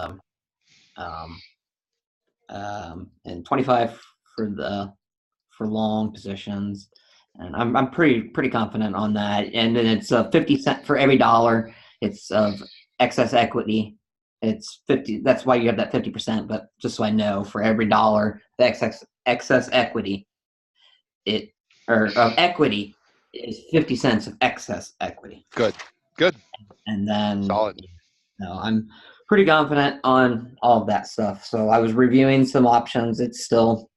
um, and 25 for the for long positions. And I'm pretty confident on that. And then it's 50 cents for every dollar. It's of excess equity. It's 50. That's why you have that 50%. But just so I know, for every dollar, the excess equity, it or of equity is 50 cents of excess equity. Good. Good. And then Solid. I'm pretty confident on all of that stuff. So I was reviewing some options. It's still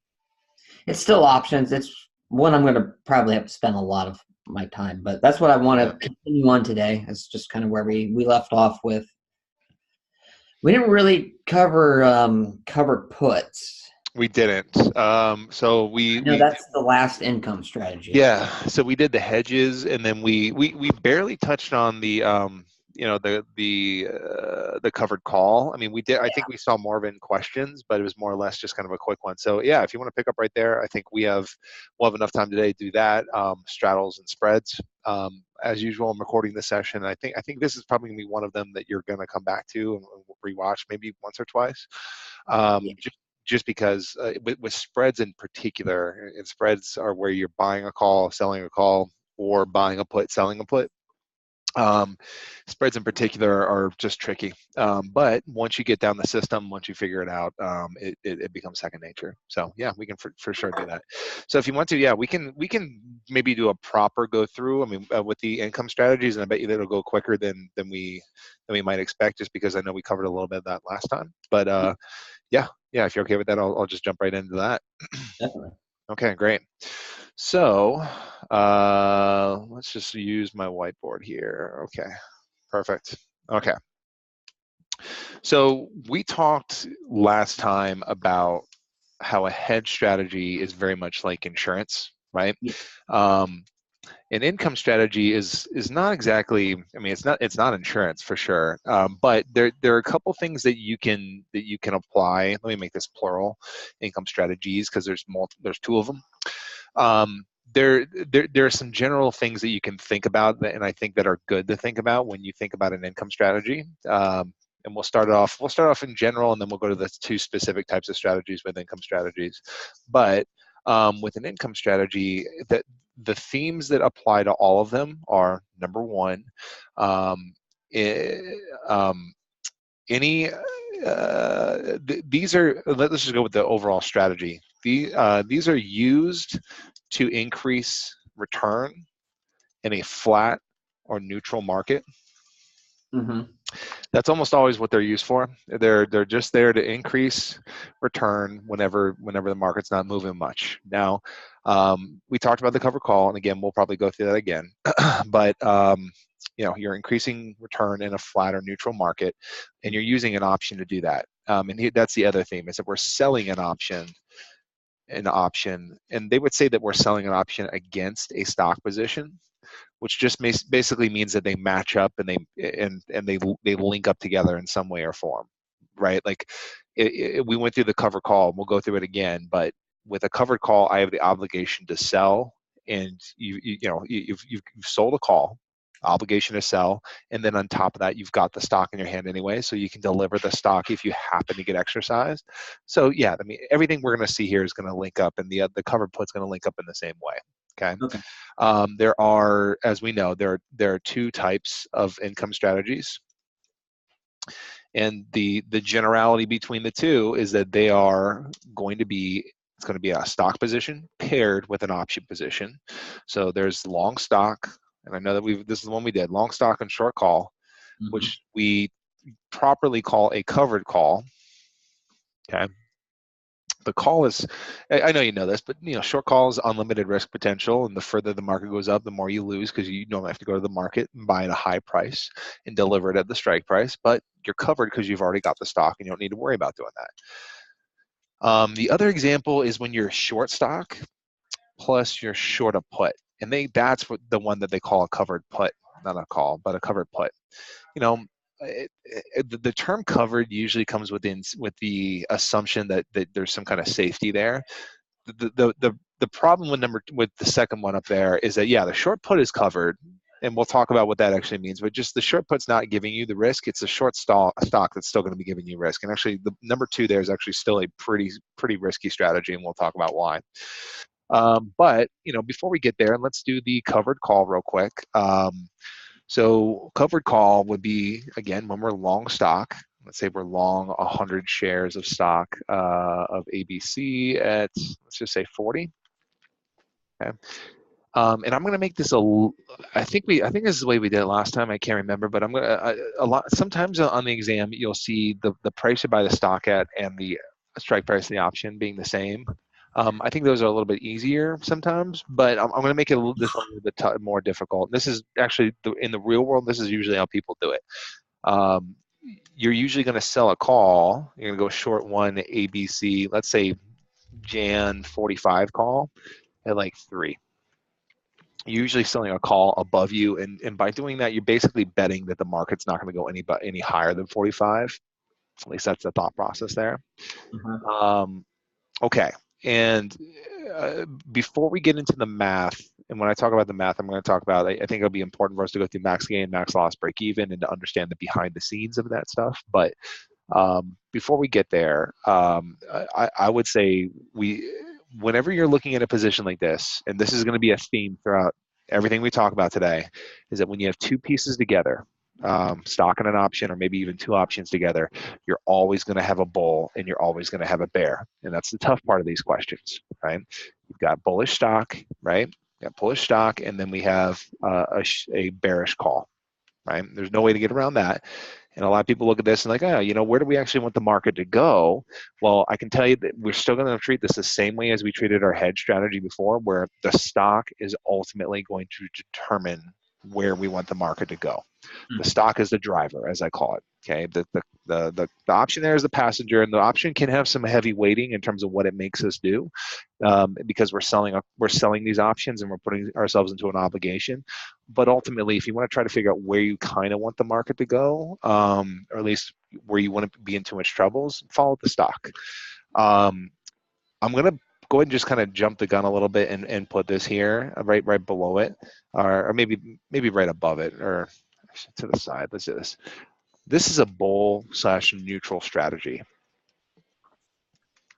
options. It's one I'm going to probably have to spend a lot of my time, but that's what I want to continue on today. It's just kind of where we left off with. We didn't really cover puts. We didn't. So we That's the last income strategy. yeah. So we did the hedges, and then we barely touched on the the covered call. I mean, we did. I think we saw more of it in questions, but it was more or less just kind of a quick one. So yeah, if you want to pick up right there, I think we'll have enough time today to do that. Straddles and spreads. As usual, I'm recording this session. I think this is probably gonna be one of them that you're gonna come back to and rewatch maybe once or twice. Just because with spreads in particular, and spreads are where you're buying a call, selling a call, or buying a put, selling a put. Spreads in particular are just tricky. But once you get down the system, once you figure it out, it becomes second nature. So yeah, we can for sure do that. So if you want to, yeah, we can maybe do a proper go through. I mean, with the income strategies, and I bet you that'll go quicker than we might expect, just because I know we covered a little bit of that last time. But yeah, if you're okay with that, I'll just jump right into that. Definitely. Okay, great. So let's just use my whiteboard here. Okay, perfect. Okay. So we talked last time about how a hedge strategy is very much like insurance, right? Yeah. An income strategy is not exactly. I mean, it's not insurance for sure. But there are a couple things that you can apply. Let me make this plural, income strategies, because there's two of them. There are some general things that you can think about, and I think that are good to think about when you think about an income strategy. And we'll start off in general, and then we'll go to the two specific types of strategies with income strategies. But with an income strategy, that the themes that apply to all of them are: number one, any these are, let's just go with the overall strategy. These are used to increase return in a flat or neutral market. Mm-hmm. That's almost always what they're used for. They're just there to increase return whenever the market's not moving much. Now, we talked about the cover call, and again, we'll probably go through that again. But you're increasing return in a flat or neutral market, and you're using an option to do that. And that's the other theme, is that we're selling an option, and they would say that we're selling an option against a stock position, which just basically means that they match up and they link up together in some way or form, right? Like we went through the cover call, and we'll go through it again. But with a covered call, I have the obligation to sell, and you've sold a call, obligation to sell, and then on top of that, you've got the stock in your hand anyway, so you can deliver the stock if you happen to get exercised. So yeah, I mean, everything we're going to see here is going to link up, and the covered put's going to link up in the same way. Okay. There are, as we know, there are two types of income strategies, and the generality between the two is that they are going to be, it's going to be a stock position paired with an option position. So there's long stock, and I know that this is the one we did, long stock and short call, Mm-hmm. which we properly call a covered call. Okay. The call is, I know you know this, but short call is unlimited risk potential, and the further the market goes up, the more you lose, because you don't have to go to the market and buy at a high price and deliver it at the strike price, but you're covered because you've already got the stock and you don't need to worry about doing that. The other example is when you're short stock plus you're short a put, and that's what the one that they call a covered put, not a call, but a covered put. The term covered usually comes with the assumption that there's some kind of safety there. The problem with the second one up there is that, yeah, the short put is covered, and we'll talk about what that actually means. But just the short put's not giving you the risk. It's a short stock that's still going to be giving you risk. And actually, the number 2 there is actually still a pretty risky strategy, and we'll talk about why. But before we get there, let's do the covered call real quick. So covered call would be, again, when we're long stock. Let's say we're long 100 shares of stock of ABC at, let's just say 40. Okay. And I'm going to make this I think this is the way we did it last time. I can't remember, but I'm going to, sometimes on the exam, you'll see the price you buy the stock at and the strike price of the option being the same. I think those are a little bit easier sometimes, but I'm going to make it this one a little bit more difficult. This is actually, in the real world, this is usually how people do it. You're usually going to sell a call. You're going to go short one ABC, let's say Jan 45 call at like 3. You're usually selling a call above you, and by doing that, you're basically betting that the market's not going to go any higher than 45. At least that's the thought process there. Mm-hmm. Okay, and before we get into the math, and when I talk about the math, I'm going to talk about, I think it'll be important for us to go through max gain, max loss, break even, and to understand the behind the scenes of that stuff. But before we get there, I would say whenever you're looking at a position like this, and this is going to be a theme throughout everything we talk about today, is that when you have 2 pieces together, stock and an option, or maybe even 2 options together, you're always going to have a bull and you're always going to have a bear. And that's the tough part of these questions, right? You've got bullish stock, right? You've got bullish stock, and then we have a bearish call, right? There's no way to get around that. And a lot of people look at this and like, oh, where do we actually want the market to go? Well, I can tell you that we're still going to treat this the same way as we treated our hedge strategy before, where the stock is ultimately going to determine where we want the market to go. The stock is the driver, as I call it. Okay, the option there is the passenger, and the option can have some heavy weighting in terms of what it makes us do, because we're selling these options and we're putting ourselves into an obligation. But ultimately, if you want to try to figure out where you kind of want the market to go, or at least where you want to be in too much troubles, follow the stock. I'm going to go ahead and just kind of jump the gun a little bit and put this here right below it, or maybe right above it, or to the side. Let's do this. This is a bull/neutral strategy.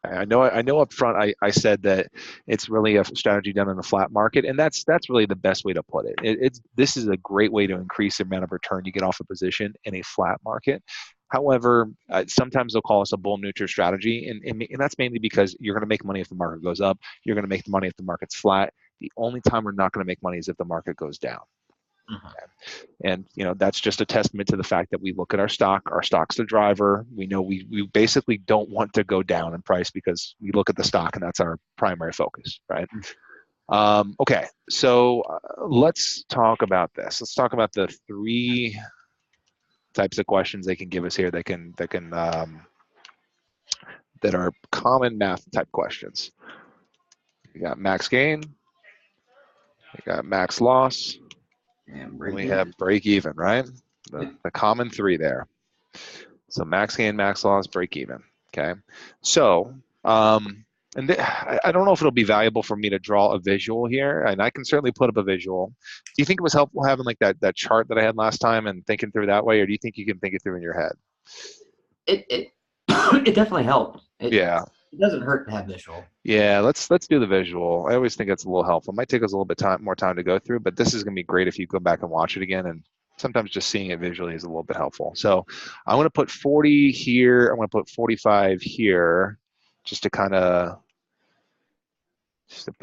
I know up front I said that it's really a strategy done in a flat market, and that's really the best way to put it. This is a great way to increase the amount of return you get off a position in a flat market. However, sometimes they'll call us a bull neutral strategy, and that's mainly because you're going to make money if the market goes up. You're going to make the money if the market's flat. The only time we're not going to make money is if the market goes down. Mm-hmm. And that's just a testament to the fact that we look at our stock. Our stock's the driver. We know we basically don't want to go down in price because we look at the stock and that's our primary focus, right? Okay, so let's talk about this. Let's talk about the 3 types of questions they can give us here. That are common math type questions. We got max gain. We got max loss. And we have break even, right? The common 3 there. So max gain, max loss, break even. Okay. So, I don't know if it'll be valuable for me to draw a visual here, and I can certainly put up a visual. Do you think it was helpful having like that chart that I had last time and thinking through that way, or do you think you can think it through in your head? It definitely helped. Yeah. It doesn't hurt to have visual. Yeah, let's do the visual. I always think it's a little helpful. It might take us a little bit more time to go through, but this is going to be great if you go back and watch it again. And sometimes just seeing it visually is a little bit helpful. So I'm going to put 40 here. I'm going to put 45 here, just to put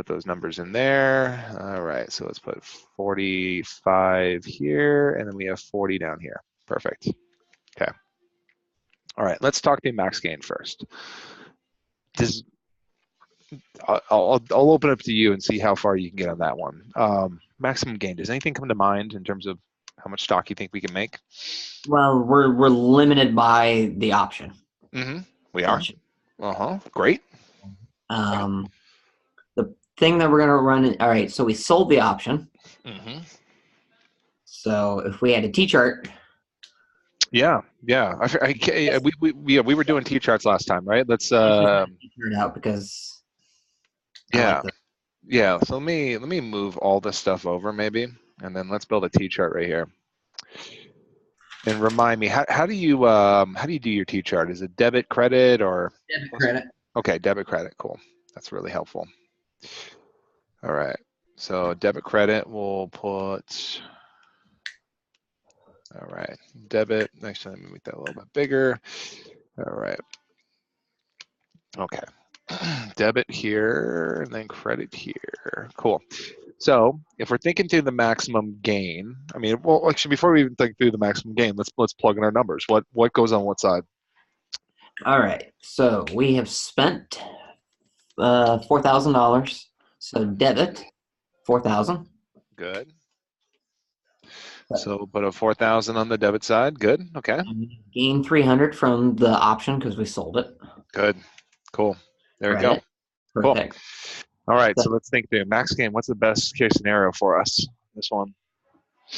those numbers in there. All right, so let's put 45 here, and then we have 40 down here. Perfect. Okay. All right, let's talk the max gain first. I'll open up to you and see how far you can get on that one. Maximum gain. Does anything come to mind in terms of how much stock you think we can make? Well, we're limited by the option. Mm-hmm. We are. Great. The thing that we're going to run. All right. So we sold the option. Mm-hmm. So if we had a T-chart. Yeah. We were doing T-charts last time, right? Let's T-chart out because. Yeah. So let me move all this stuff over maybe. And then let's build a T-chart right here. And remind me, how do you do your T-chart? Is it debit, credit, or Debit credit. okay, debit, credit. Cool. That's really helpful. All right. So debit, credit, we'll put, all right, debit. Actually, let me make that a little bit bigger. All right. Okay. Debit here, and then credit here. Cool. So if we're thinking through the maximum gain, I mean, well, actually, before we even think through the maximum gain, let's plug in our numbers. What goes on what side? All right. So we have spent $4,000. So debit 4,000. Good. So put a 4,000 on the debit side. Good. Okay. Gain 300 from the option because we sold it. Good. Cool. There we go. Credit. Cool. Perfect. All right. So, So let's think through max gain. What's the best case scenario for us? This one.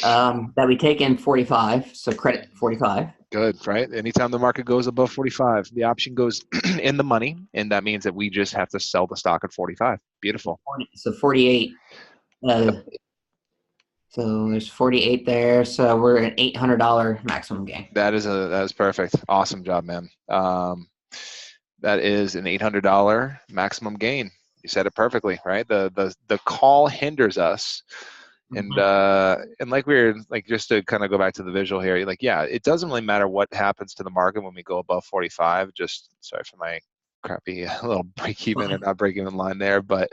that we take in 45. So credit 45. Good, right? Anytime the market goes above 45, the option goes in the money, and that means that we just have to sell the stock at 45. Beautiful. So 48. Uh, Yep. so there's 48 there. So we're at $800 maximum gain. That is perfect. Awesome job, man. That is an $800 maximum gain. You said it perfectly, right? The call hinders us, and like we were like, just to kind of go back to the visual here, like, yeah, it doesn't really matter what happens to the market when we go above 45. Just sorry for my crappy little break even and not break even line there, but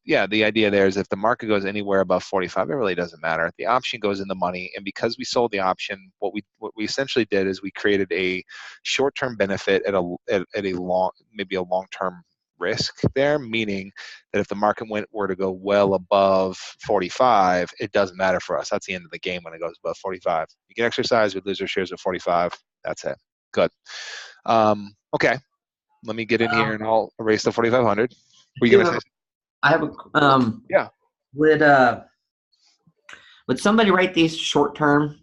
yeah, the idea there is if the market goes anywhere above 45, it really doesn't matter. The option goes in the money, and because we sold the option, what we essentially did is we created a short-term benefit at a long-term risk there, meaning that if the market were to go well above 45, it doesn't matter for us. That's the end of the game when it goes above 45. You can exercise with loser shares at 45. That's it. Good. Okay. Let me get in here and I'll erase the 4,500. Were you gonna say? I have a Yeah. would somebody write these short term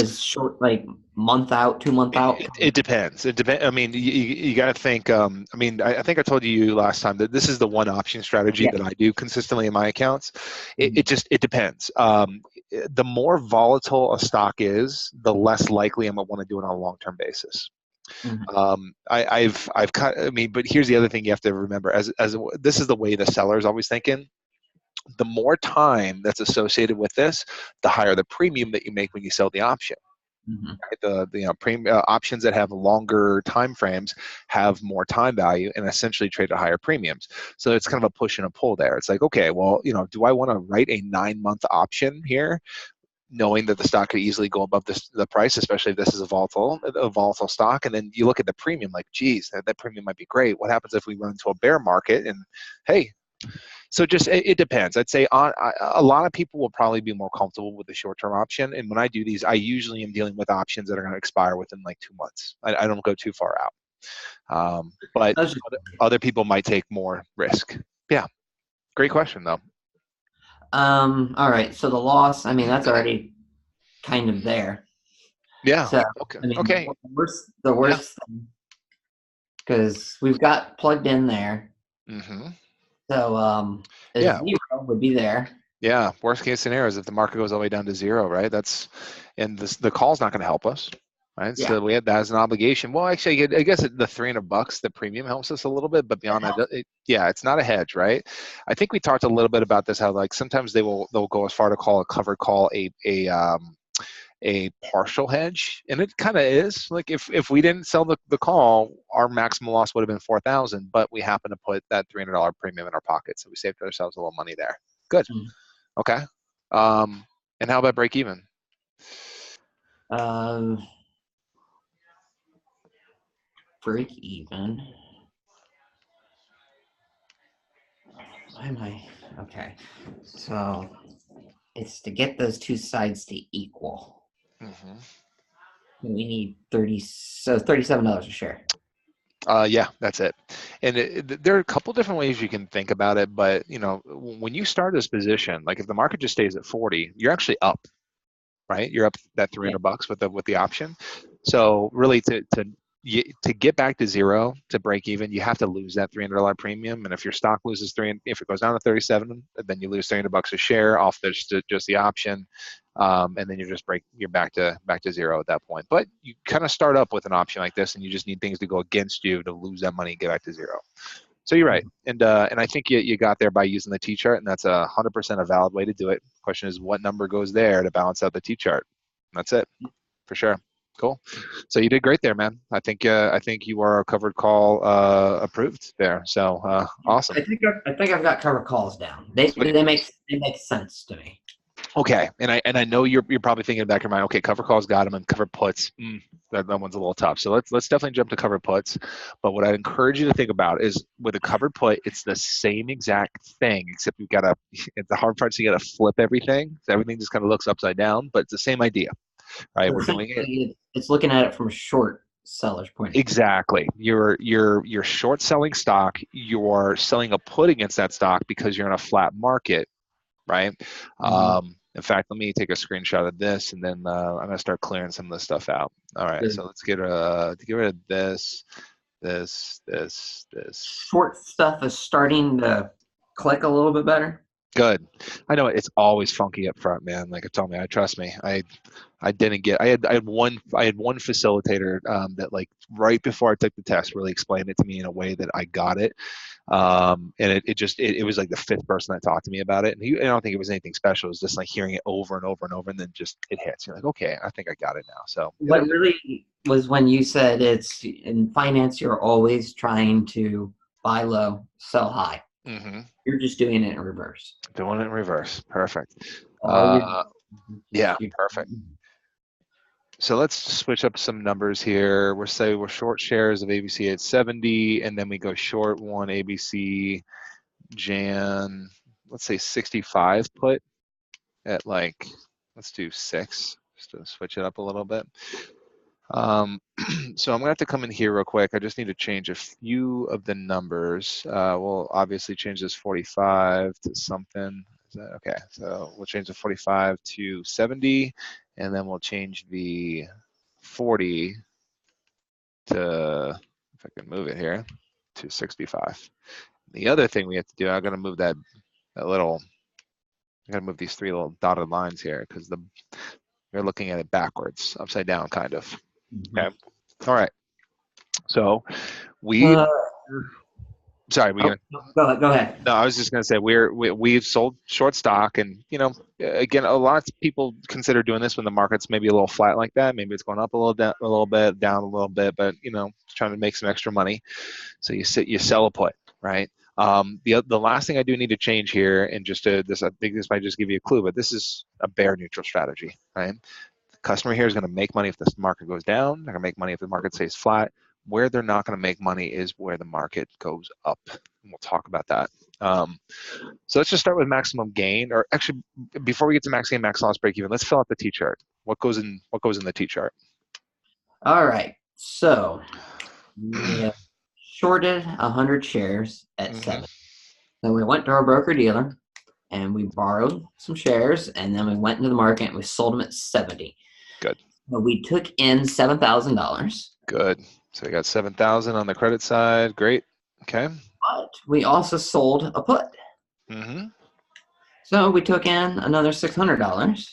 as short like month out, 2 month out? It depends. It depends. I mean, you got to think. I mean, I think I told you last time that this is the one option strategy Yeah. that I do consistently in my accounts. Mhm. It depends. The more volatile a stock is, the less likely I'm gonna want to do it on a long term basis. Mhm. I've cut. I mean, but here's the other thing you have to remember: as this is the way the seller is always thinking. The more time that's associated with this, the higher the premium that you make when you sell the option. Mhm. Right? Options that have longer time frames have more time value and essentially trade at higher premiums. So it's kind of a push and a pull there. It's like, okay, well, do I want to write a 9-month option here, knowing that the stock could easily go above the price, especially if this is a volatile stock? And then you look at the premium, like, geez, that premium might be great. What happens if we run into a bear market? And hey, so just it depends. I'd say a lot of people will probably be more comfortable with the short-term option. And when I do these, I usually am dealing with options that are going to expire within like 2 months. I don't go too far out. But That's- other people might take more risk. Yeah, great question though. all right. So the loss, I mean, that's already kind of there. Yeah. So Okay. I mean, Okay. the Yeah. worst thing because we've got plugged in there. Mm-hmm. So a Yeah. 0 would be there. Yeah. Worst case scenario is if the market goes all the way down to 0, right? And the call's not going to help us. Right, Yeah. so we had that as an obligation. Well, actually, I guess the $300, the premium helps us a little bit, but beyond that, yeah, it's not a hedge, right? I think we talked a little bit about this. How like sometimes they'll go as far to call a covered call a partial hedge, and it kind of is. Like if we didn't sell the call, our maximum loss would have been 4,000, but we happen to put that $300 premium in our pocket, so we saved ourselves a little money there. Good. Mm. Okay. And how about break even? Um, break even. Why am I okay? So it's to get those two sides to equal. Mm-hmm. We need $37 a share. Yeah, that's it. And there are a couple different ways you can think about it, but when you start this position, like if the market just stays at 40, you're actually up, right? You're up that Yeah. $300 with the option. So really, to to get back to zero, to break even, you have to lose that $300 premium. And if your stock loses if it goes down to 37, then you lose $300 a share off just the option. And then you're back to zero at that point. But you kind of start up with an option like this, and you just need things to go against you to lose that money and get back to zero. So you're right, and I think you got there by using the T-chart, and that's 100% a valid way to do it. Question is, what number goes there to balance out the T-chart? That's it, for sure. Cool. So you did great there, man. I think you are a covered call approved there. So awesome. I think I've got covered calls down. Sweet. They make sense to me. Okay, and I know you're probably thinking in the back of your mind, okay, cover calls got them, and cover puts, that one's a little tough. So let's definitely jump to cover puts. But what I'd encourage you to think about is with a covered put, it's the same exact thing, except you've got to. The hard part is you got to flip everything. So everything just kind of looks upside down, but it's the same idea, right? So We're doing it. It's looking at it from a short seller's point of view. Exactly. You're short selling stock. You're selling a put against that stock because you're in a flat market, right? In fact, let me take a screenshot of this, and then I'm gonna start clearing some of this stuff out. All right, so let's get rid of this. Short stuff is starting to click a little bit better. Good. I know it's always funky up front, man. Like, tell me, trust me. I didn't get. I had one facilitator that, like, right before I took the test, really explained it to me in a way that I got it. And it was like the fifth person that talked to me about it, and I don't think it was anything special. It was just like hearing it over and over and over, and then just it hits. You're like, okay, I think I got it now. So what really was when you said it's in finance, you're always trying to buy low, sell high. You're just doing it in reverse. Doing it in reverse. Perfect. Yeah, perfect. So let's switch up some numbers here. We're short shares of ABC at 70, and then we go short one ABC Jan, let's say 65 put at, like, let's do 6 just to switch it up a little bit. So I'm gonna have to come in here real quick. I just need to change a few of the numbers. We'll obviously change this 45 to something. Is that okay? So we'll change the 45 to 70, and then we'll change the 40 to, if I can move it here, to 65. The other thing we have to do, I'm gonna move that little. I'm gonna move these 3 little dotted lines here because you're looking at it backwards, upside down, kind of. Okay. All right. So sorry, go ahead. No, I was just going to say we've sold short stock, and again, a lot of people consider doing this when the market's maybe a little flat like that. Maybe it's going up a little bit, down a little bit, but trying to make some extra money. So you sell a put, right? The last thing I do need to change here, and I think this might just give you a clue, but this is a bear neutral strategy, right? Customer here is going to make money if the market goes down. They're going to make money if the market stays flat. Where they're not going to make money is where the market goes up. And we'll talk about that. So let's just start with maximum gain. Or actually, before we get to max gain, max loss, break even, let's fill out the T chart. What goes in the T chart? All right. So we have shorted 100 shares at 7. Then we went to our broker dealer and we borrowed some shares, and then we went into the market and we sold them at 70. Good. So we took in $7,000. Good. So we got 7,000 on the credit side. Great. Okay. But we also sold a put. So we took in another $600.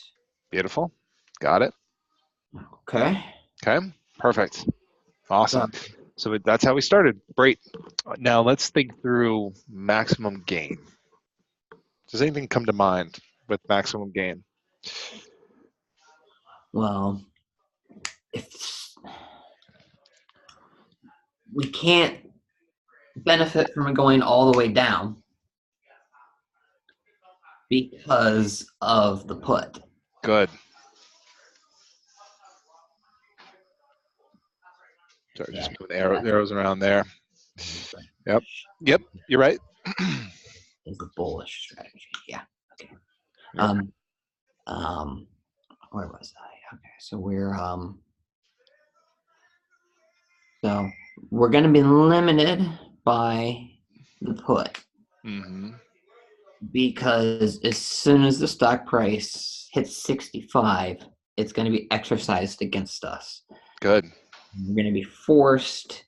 Beautiful. Got it. Okay. Okay. Perfect. Awesome. So that's how we started. Great. Now let's think through maximum gain. Does anything come to mind with maximum gain? Well, we can't benefit from it going all the way down because of the put. Good. Sorry, just moving the arrows around there. Yep. You're right. Is a bullish strategy. Yeah. Okay. Where was I? Okay. So we're going to be limited by the put. Because as soon as the stock price hits 65, it's going to be exercised against us. Good. We're going to be forced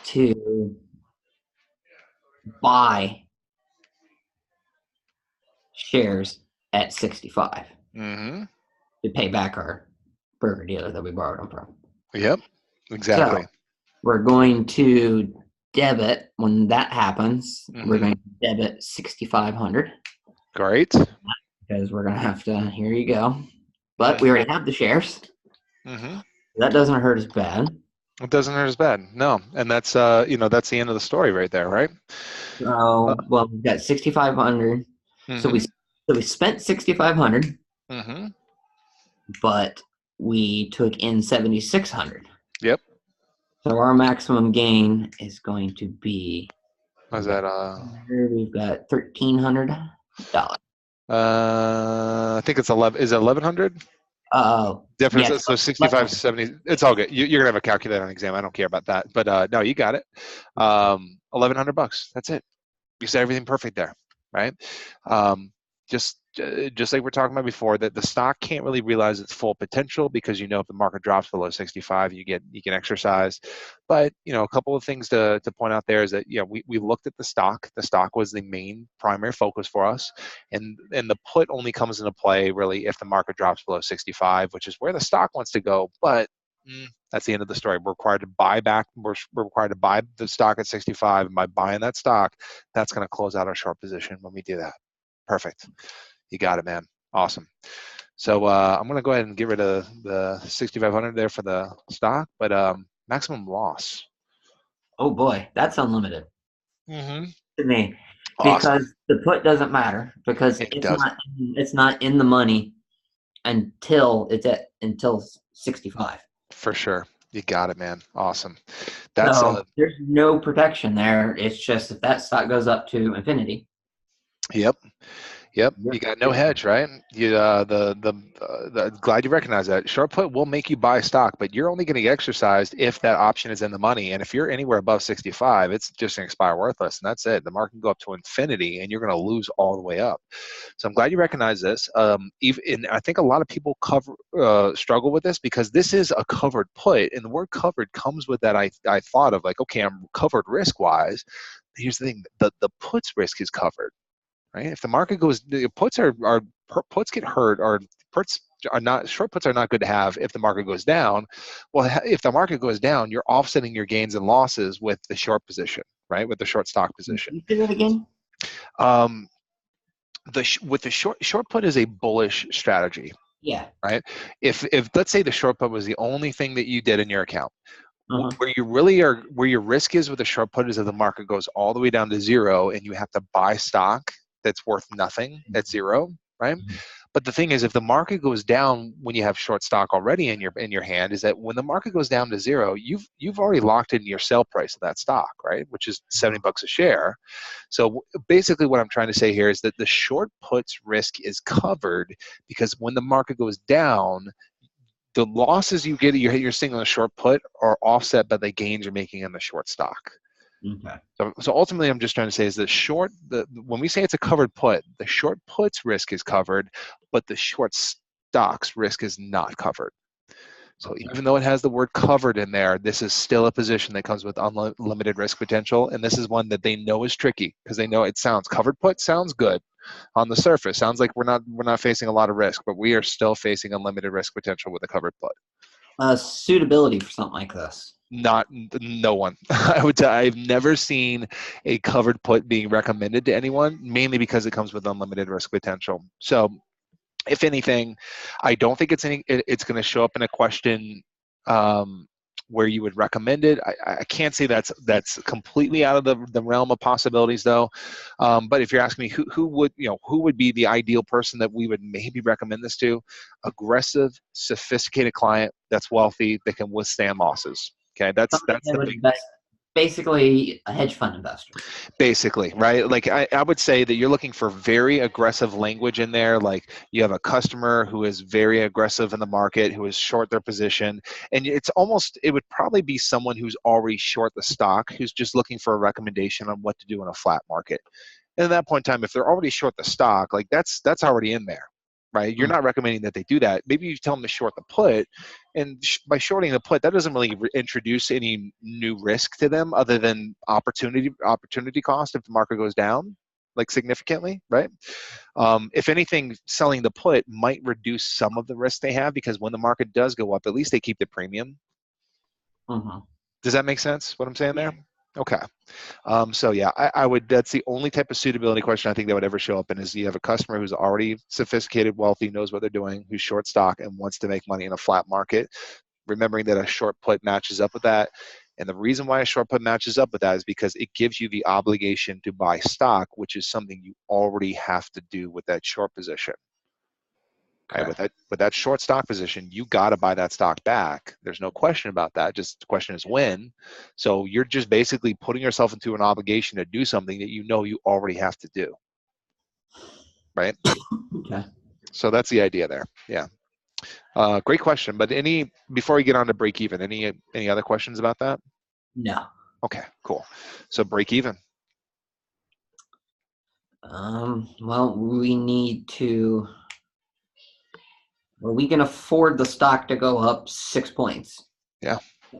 to buy shares at 65 Mm-hmm. to pay back our broker dealer that we borrowed them from. Yep. So Exactly. we're going to debit when that happens. We're Mm-hmm. going to debit 6,500 Great. because we're going to have to. Here you go. But we Mm-hmm. already have the shares. Mm-hmm. That doesn't hurt as bad. It doesn't hurt as bad. No. And that's that's the end of the story right there, right? So well, we've got 6,500. So we Mm-hmm. spent 6,500, Mm-hmm. but we took in 7,600. Yep. So our maximum gain is going to be Was we've got that $1,300. I think it's 11. Is it 1100? Oh, Difference. yes. So 65 to 70. It's all good. You're gonna have a calculator on exam. I don't care about that. But no, you got it. $1,100. That's it. You said everything perfect there, right? Um, just like we're talking about before, that the stock can't really realize its full potential because if the market drops below 65, you can exercise. But a couple of things to point out there is that we looked at the stock. The stock was the main primary focus for us, and the put only comes into play really if the market drops below 65, which is where the stock wants to go. But that's the end of the story. We're required to buy back. We're required to buy the stock at 65, and by buying that stock, that's going to close out our short position when we do that. Perfect. You got it, man. Awesome. So I'm going to go ahead and get rid of the 6,500 there for the stock, but maximum loss. Oh boy, that's unlimited Mm-hmm. to me Awesome. because the put doesn't matter because It doesn't. it's not in the money until 65. For sure. You got it, man. Awesome. That's So there's no protection there. It's just if that stock goes up to infinity, yep. Yep, you're you got no hedge, right? You glad you recognize that. Short put will make you buy stock, but you're only going to get exercised if that option is in the money. And if you're anywhere above 65, it's just going to expire worthless, and that's it. The market can go up to infinity, and you're going to lose all the way up. So I'm glad you recognize this. Even I think a lot of people struggle with this because this is a covered put, and the word covered comes with that. I thought of like, okay, I'm covered risk wise. Here's the thing: the puts risk is covered. Right? If the market goes, the puts get hurt, or puts are not short puts are not good to have if the market goes down. Well, if the market goes down, you're offsetting your gains and losses with the short position, right? With the short stock position. you do that again. Um, with the short put is a bullish strategy, Yeah. right? If let's say the short put was the only thing that you did in your account, Uh-huh. where your risk is with a short put is if the market goes all the way down to zero and you have to buy stock that's worth nothing at zero, right? But the thing is, if the market goes down when you have short stock already in your hand, is that when the market goes down to zero, you've already locked in your sell price of that stock, right? Which is $70 a share. So basically, what I'm trying to say here is that the short puts risk is covered because when the market goes down, the losses you're seeing on the short put are offset by the gains you're making in the short stock. Okay. So ultimately, I'm just trying to say is that when we say it's a covered put, the short puts risk is covered, but the short stocks risk is not covered. So Okay. even though it has the word covered in there, this is still a position that comes with unlimited risk potential, and this is one that they know is tricky because they know it sounds covered put sounds good on the surface. Sounds like we're not facing a lot of risk, but we are still facing unlimited risk potential with a covered put. Suitability for something like this. No one. I've never seen a covered put being recommended to anyone, mainly because it comes with unlimited risk potential. So if anything, I don't think it's going to show up in a question where you would recommend it. I can't say that's completely out of the realm of possibilities, though. But if you're asking me who would be the ideal person that we would maybe recommend this to, aggressive, sophisticated client that's wealthy that can withstand losses. Okay, that's Something that the would big. invest, basically a hedge fund investor. Basically, right? Like I would say that you're looking for very aggressive language in there. Like you have a customer who is very aggressive in the market, who is short their position. And it would probably be someone who's already short the stock, who's just looking for a recommendation on what to do in a flat market. And at that point in time, if they're already short the stock, like that's already in there, right? You're Mm. not recommending that they do that. Maybe you tell them to short the put, and by shorting the put, that doesn't really introduce any new risk to them other than opportunity cost if the market goes down, like significantly, right? If anything, selling the put might reduce some of the risk they have because when the market does go up, at least they keep the premium. Mm-hmm. Does that make sense? What I'm saying Yeah. there? Okay. So yeah, I would. That's the only type of suitability question I think that would ever show up. And is you have a customer who's already sophisticated, wealthy, knows what they're doing, who's short stock and wants to make money in a flat market. Remembering that a short put matches up with that. And the reason why a short put matches up with that is because it gives you the obligation to buy stock, which is something you already have to do with that short position. Right, Correct. with that short stock position, you got to buy that stock back. There's no question about that. Just the question is when. So you're just basically putting yourself into an obligation to do something that you know you already have to do. Right. Okay. So that's the idea there. Yeah. Great question. But before we get on to break even, any other questions about that? No. Okay. Cool. So break even. Well, we need to. Well, we can afford the stock to go up 6 points. Yeah.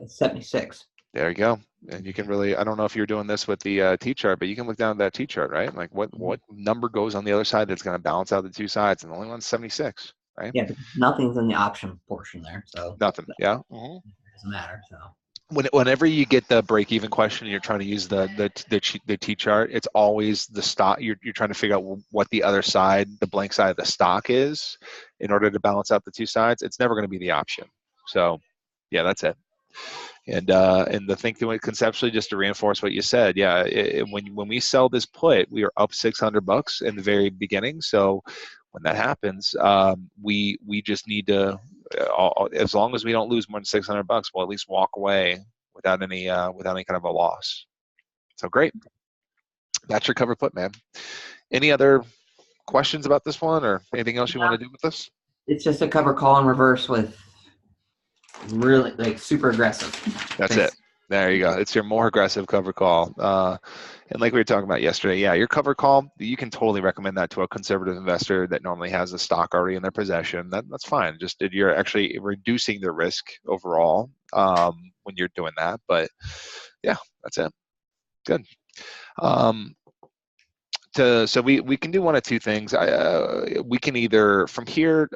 76. There you go. And you can really, I don't know if you're doing this with the T chart, but you can look down at that T chart, right? Like what number goes on the other side that's going to balance out the two sides, and the only one's 76, right? Yeah, but nothing's in the option portion there, so Nothing. that Yeah. Mhm. doesn't matter. So Whenever you get the break even question, and you're trying to use the T chart. It's always the stock. You're trying to figure out what the other side, the blank side of the stock is, in order to balance out the two sides. It's never going to be the option. So, yeah, that's it. And the thing to it conceptually, just to reinforce what you said, yeah, when we sell this put, we are up $600 in the very beginning. So when that happens, we just need to, as long as we don't lose more than $600, we'll at least walk away without any kind of a loss. So great, that's your cover put, man. Any other questions about this one, or anything else you want to do with this? it's just a cover call in reverse with really like super aggressive. That's it. There you go. It's your more aggressive cover call. And like we were talking about yesterday, yeah, your cover call, you can totally recommend that to a conservative investor that normally has the stock already in their possession. That's fine. Just you're actually reducing the risk overall when you're doing that. But yeah, that's it. Good. Um, so we can do one of two things. We can either from here.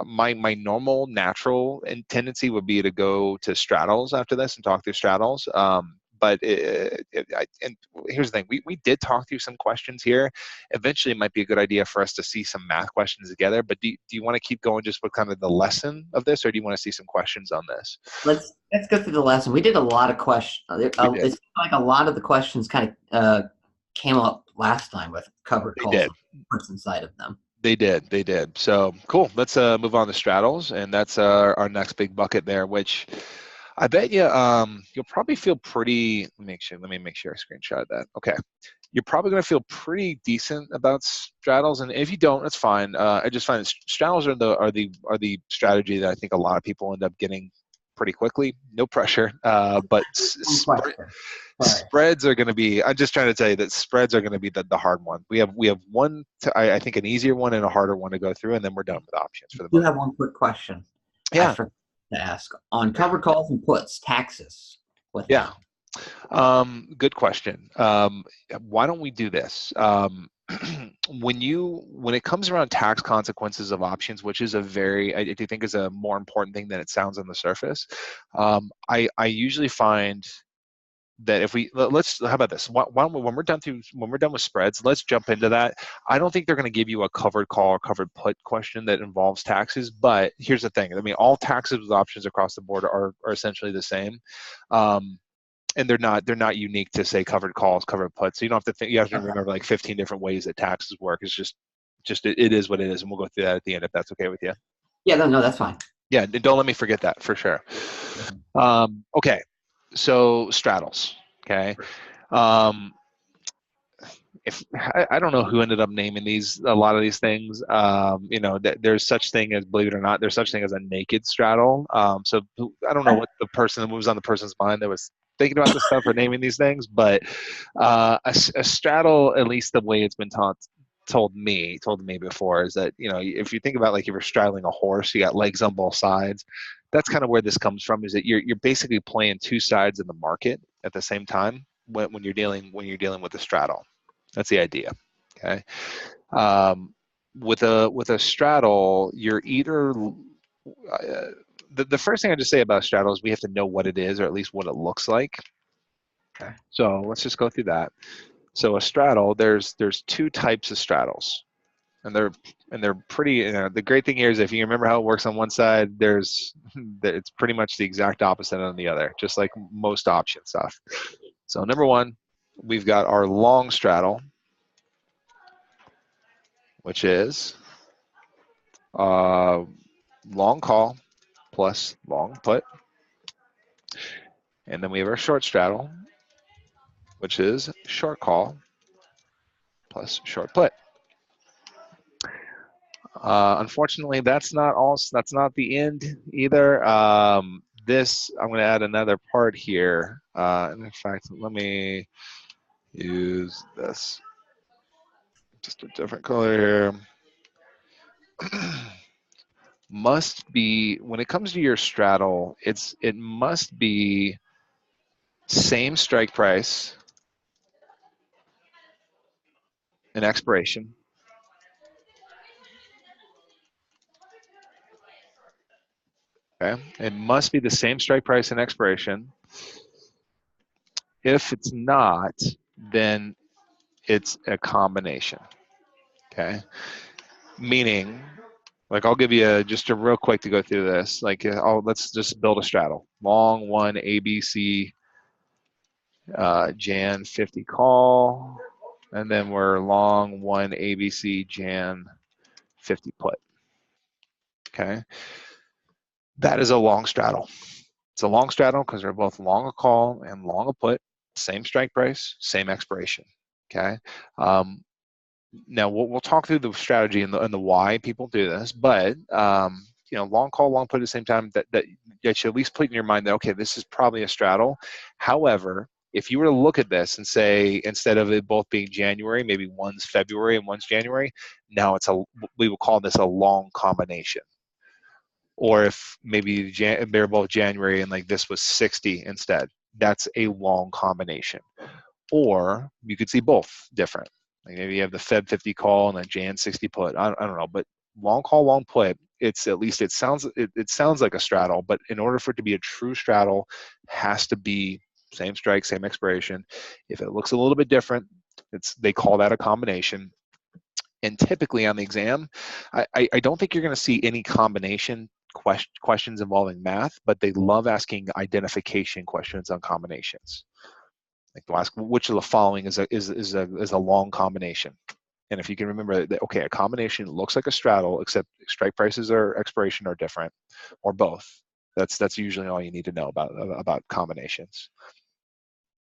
My normal natural tendency would be to go to Straddles after this and talk through Straddles. But and here's the thing: we did talk through some questions here. Eventually, it might be a good idea for us to see some math questions together. But do you want to keep going just with kind of the lesson of this, or do you want to see some questions on this? Let's go through the lesson. We did a lot of questions. We did. It's like a lot of the questions kind of came up last time with covered They calls did. and what's inside of them. They did. So cool. Let's move on to Straddles, and that's our next big bucket there, which I bet you you'll probably feel pretty. Let me make sure I screenshot that. Okay, you're probably going to feel pretty decent about Straddles, and if you don't, that's fine. I just find that Straddles are the strategy that I think a lot of people end up getting pretty quickly. No pressure, but One question. Sorry. spreads are going to be. I'm just trying to tell you that spreads are going to be the hard one. We have one. I think an easier one and a harder one to go through, and then we're done with options for the I do moment. have one quick question. I Yeah, forgot to ask on covered calls and puts taxes with yeah. that. Good question. Why don't we do this? When it comes around tax consequences of options, which is I do think is a more important thing than it sounds on the surface. I usually find that if let's how about this? When we're done with spreads, let's jump into that. I don't think they're going to give you a covered call or covered put question that involves taxes. But here's the thing: I mean, all taxes with options across the board are essentially the same. And they're not unique to say covered calls, covered puts. So you don't have to think. You have to Okay. remember like 15 different ways that taxes work. It's just it is what it is, and we'll go through that at the end if that's okay with you. Yeah, no, that's fine. Yeah, don't let me forget that for sure. Okay, so straddles. Okay, um, if I don't know who ended up naming a lot of these things. There's such thing as, believe it or not, there's such thing as a naked straddle. So I don't know what the person that was on the person's mind that was thinking about this stuff or naming these things, but a straddle, at least the way it's been taught told me before is that, if you think about like if you're straddling a horse, you got legs on both sides. That's kind of where this comes from, is that you're basically playing two sides of the market at the same time when you're dealing with a straddle. That's the idea. Okay. With a straddle, you're either the first thing I just say about a straddle is we have to know what it is, or at least what it looks like. Okay. So let's just go through that. So a straddle, there's two types of straddles, and they're pretty. The great thing here is if you remember how it works on one side, it's pretty much the exact opposite on the other, just like most option stuff. So number one, we've got our long straddle, which is long call plus long put, and then we have our short straddle, which is short call plus short put. Unfortunately, that's not all. That's not the end either. This I'm going to add another part here. And in fact, let me use this. Just a different color here. Must be, when it comes to your straddle, it must be same strike price and expiration. Okay, it must be the same strike price and expiration. If it's not, then it's a combination. Okay, meaning, like, I'll give you just a real quick to go through this. Like, let's just build a straddle. Long one ABC, Jan 50 call, and then we're long one ABC Jan 50 put. Okay, that is a long straddle. It's a long straddle because they're both long a call and long a put, same strike price, same expiration. Okay. Now we'll talk through the strategy and the why people do this, but long call, long put at the same time, that you at least put in your mind that, okay, this is probably a straddle. However, if you were to look at this and say, instead of it both being January, maybe one's February and one's January, now we will call this a long combination. Or if maybe they're both January and like this was 60 instead, that's a long combination. Or you could see both different. Like maybe you have the Feb 50 call and a Jan 60 put. I don't know, but long call, long put. It's at least it sounds like a straddle, but in order for it to be a true straddle, has to be same strike, same expiration. If it looks a little bit different, they call that a combination. And typically on the exam, I don't think you're going to see any combination questions involving math, but they love asking identification questions on combinations. Like they'll ask which of the following is a long combination. And if you can remember that, okay, a combination looks like a straddle, except strike prices or expiration are different, or both. That's usually all you need to know about combinations.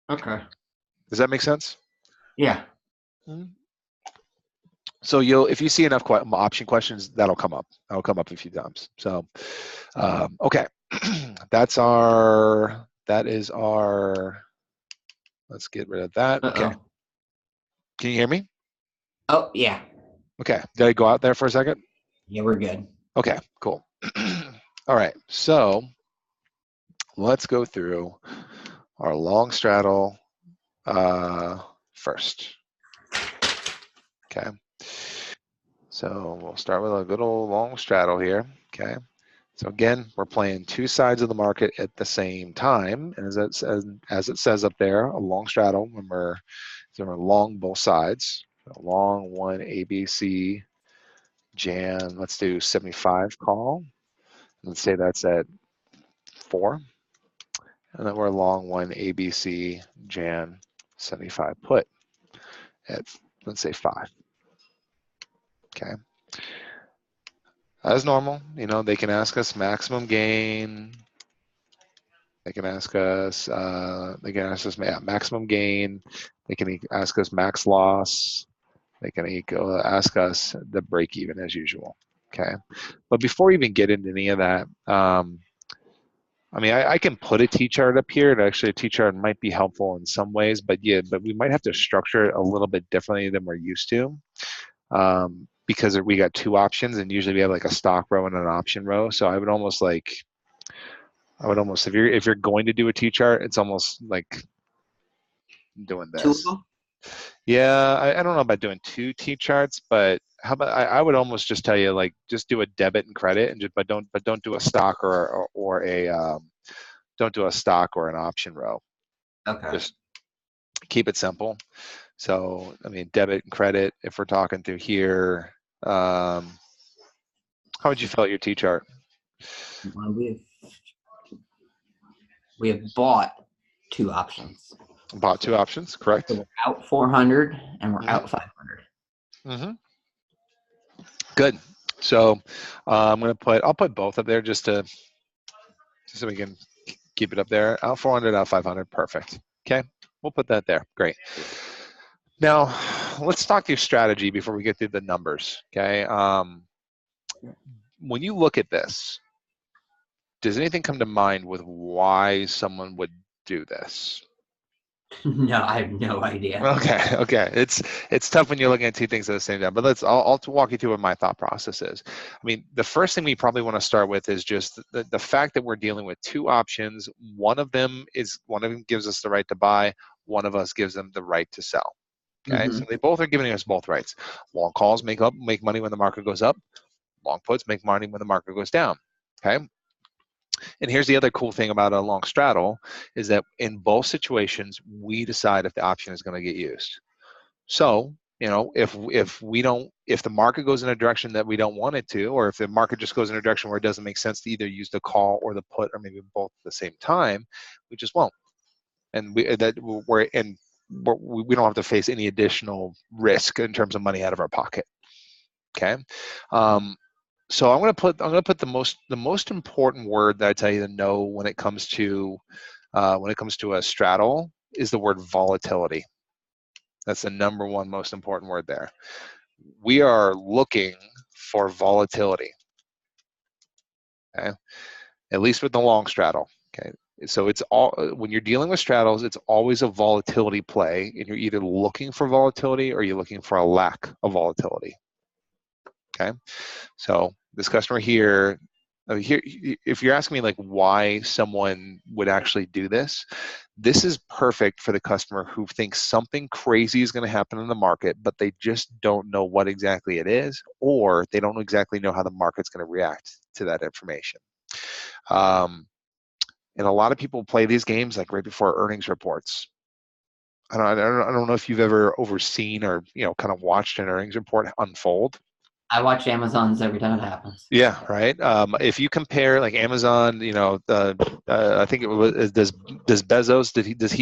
Okay. Does that make sense? Yeah. Mm-hmm. So if you see enough option questions, that'll come up. That'll come up a few times. So, okay, that is our. Let's get rid of that. Uh-oh. Okay. Can you hear me? Oh, yeah. Okay. Did I go out there for a second? Yeah, we're good. Okay, cool. All right. So let's go through our long straddle first. Okay. So we'll start with a good old long straddle here. Okay. So again, we're playing two sides of the market at the same time. And as it says up there, a long straddle, when we're long both sides. So long one ABC Jan, let's do 75 call. Let's say that's at 4. And then we're long one ABC Jan 75 put at, let's say, 5. Okay. As normal, they can ask us maximum gain. They can ask us maximum gain. They can ask us max loss. They can ask us the break even as usual. Okay. But before we even get into any of that, I can put a T-chart up here, and actually a T-chart might be helpful in some ways, but we might have to structure it a little bit differently than we're used to. because we got two options, and usually we have like a stock row and an option row. So I would almost if you're going to do a T chart, it's almost like doing Two of this. them? Yeah, I don't know about doing two T charts, but how about I would almost just tell you like just do a debit and credit, and just but don't do a stock or a don't do a stock or an option row. Okay. Just keep it simple. So I mean, debit and credit. If we're talking through here, how would you fill out your T chart? Well, we have bought two options. Bought two options, correct? So we're out 400 and we're Mm-hmm. out 500. Mm-hmm. Good. So I'll put both up there just so we can keep it up there. Out 400, out 500. Perfect. Okay. We'll put that there. Great. Now, let's talk your strategy before we get through the numbers. Okay. When you look at this, does anything come to mind with why someone would do this? No, I have no idea. Okay. It's tough when you're looking at two things at the same time. But I'll walk you through what my thought process is. I mean, the first thing we probably want to start with is just the fact that we're dealing with two options. One of them gives us the right to buy. One of us gives them the right to sell. Okay, Mm-hmm. so they both are giving us both rights. Long calls make money when the market goes up. Long puts make money when the market goes down. Okay. And here's the other cool thing about a long straddle is that in both situations, we decide if the option is going to get used. So, if the market goes in a direction that we don't want it to, or if the market just goes in a direction where it doesn't make sense to either use the call or the put, or maybe both at the same time, we just won't. And we don't have to face any additional risk in terms of money out of our pocket. Okay. So I'm gonna put the most important word that I tell you to know when it comes to a straddle is the word volatility. That's the number one most important word there. We are looking for volatility. Okay, at least with the long straddle. Okay, so it's all when you're dealing with straddles, it's always a volatility play, and you're either looking for volatility or you're looking for a lack of volatility. Okay, so this customer here, if you're asking me like why someone would actually do this, this is perfect for the customer who thinks something crazy is going to happen in the market, but they just don't know what exactly it is, or they don't exactly know how the market's going to react to that information. And a lot of people play these games like right before earnings reports. I don't know if you've ever overseen or kind of watched an earnings report unfold. I watch Amazon's every time it happens. Yeah, right. If you compare like Amazon, I think it was does Bezos is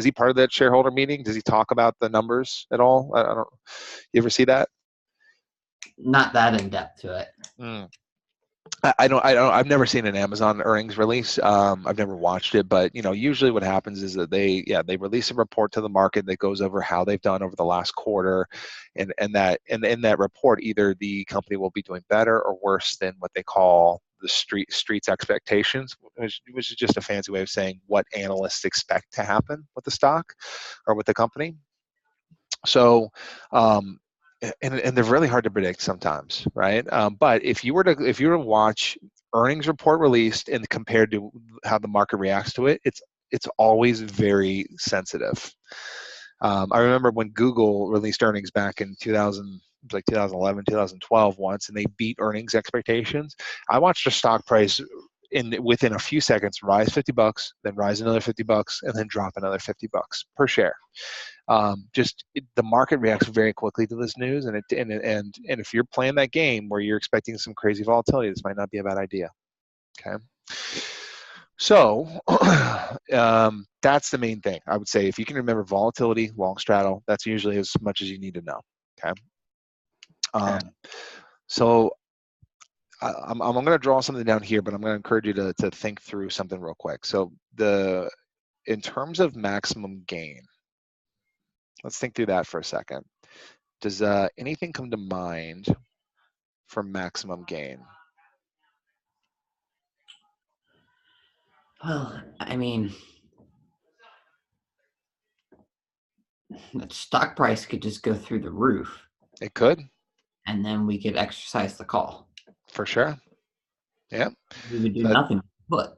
he part of that shareholder meeting? Does he talk about the numbers at all? I don't. You ever see that? Not that in depth to it. Mm. I've never seen an Amazon earnings release. I've never watched it, but usually what happens is that they release a report to the market that goes over how they've done over the last quarter, and in that report, either the company will be doing better or worse than what they call the street's expectations, which is just a fancy way of saying what analysts expect to happen with the stock or with the company. So, and they're really hard to predict sometimes, right? But if you were to watch earnings report released and compared to how the market reacts to it, it's always very sensitive. I remember when Google released earnings back in 2000, it was like 2011, 2012 once, and they beat earnings expectations. I watched the stock price within a few seconds rise $50, then rise another $50, and then drop another $50 per share. The market reacts very quickly to this news, and if you're playing that game where you're expecting some crazy volatility, this might not be a bad idea. Okay. So that's the main thing. I would say if you can remember volatility, long straddle, that's usually as much as you need to know. Okay. So I'm going to draw something down here, but I'm going to encourage you to think through something real quick. So in terms of maximum gain, let's think through that for a second. Does anything come to mind for maximum gain? Well, I mean, the stock price could just go through the roof. It could, and then we could exercise the call. for sure. Yeah. We would do That, nothing but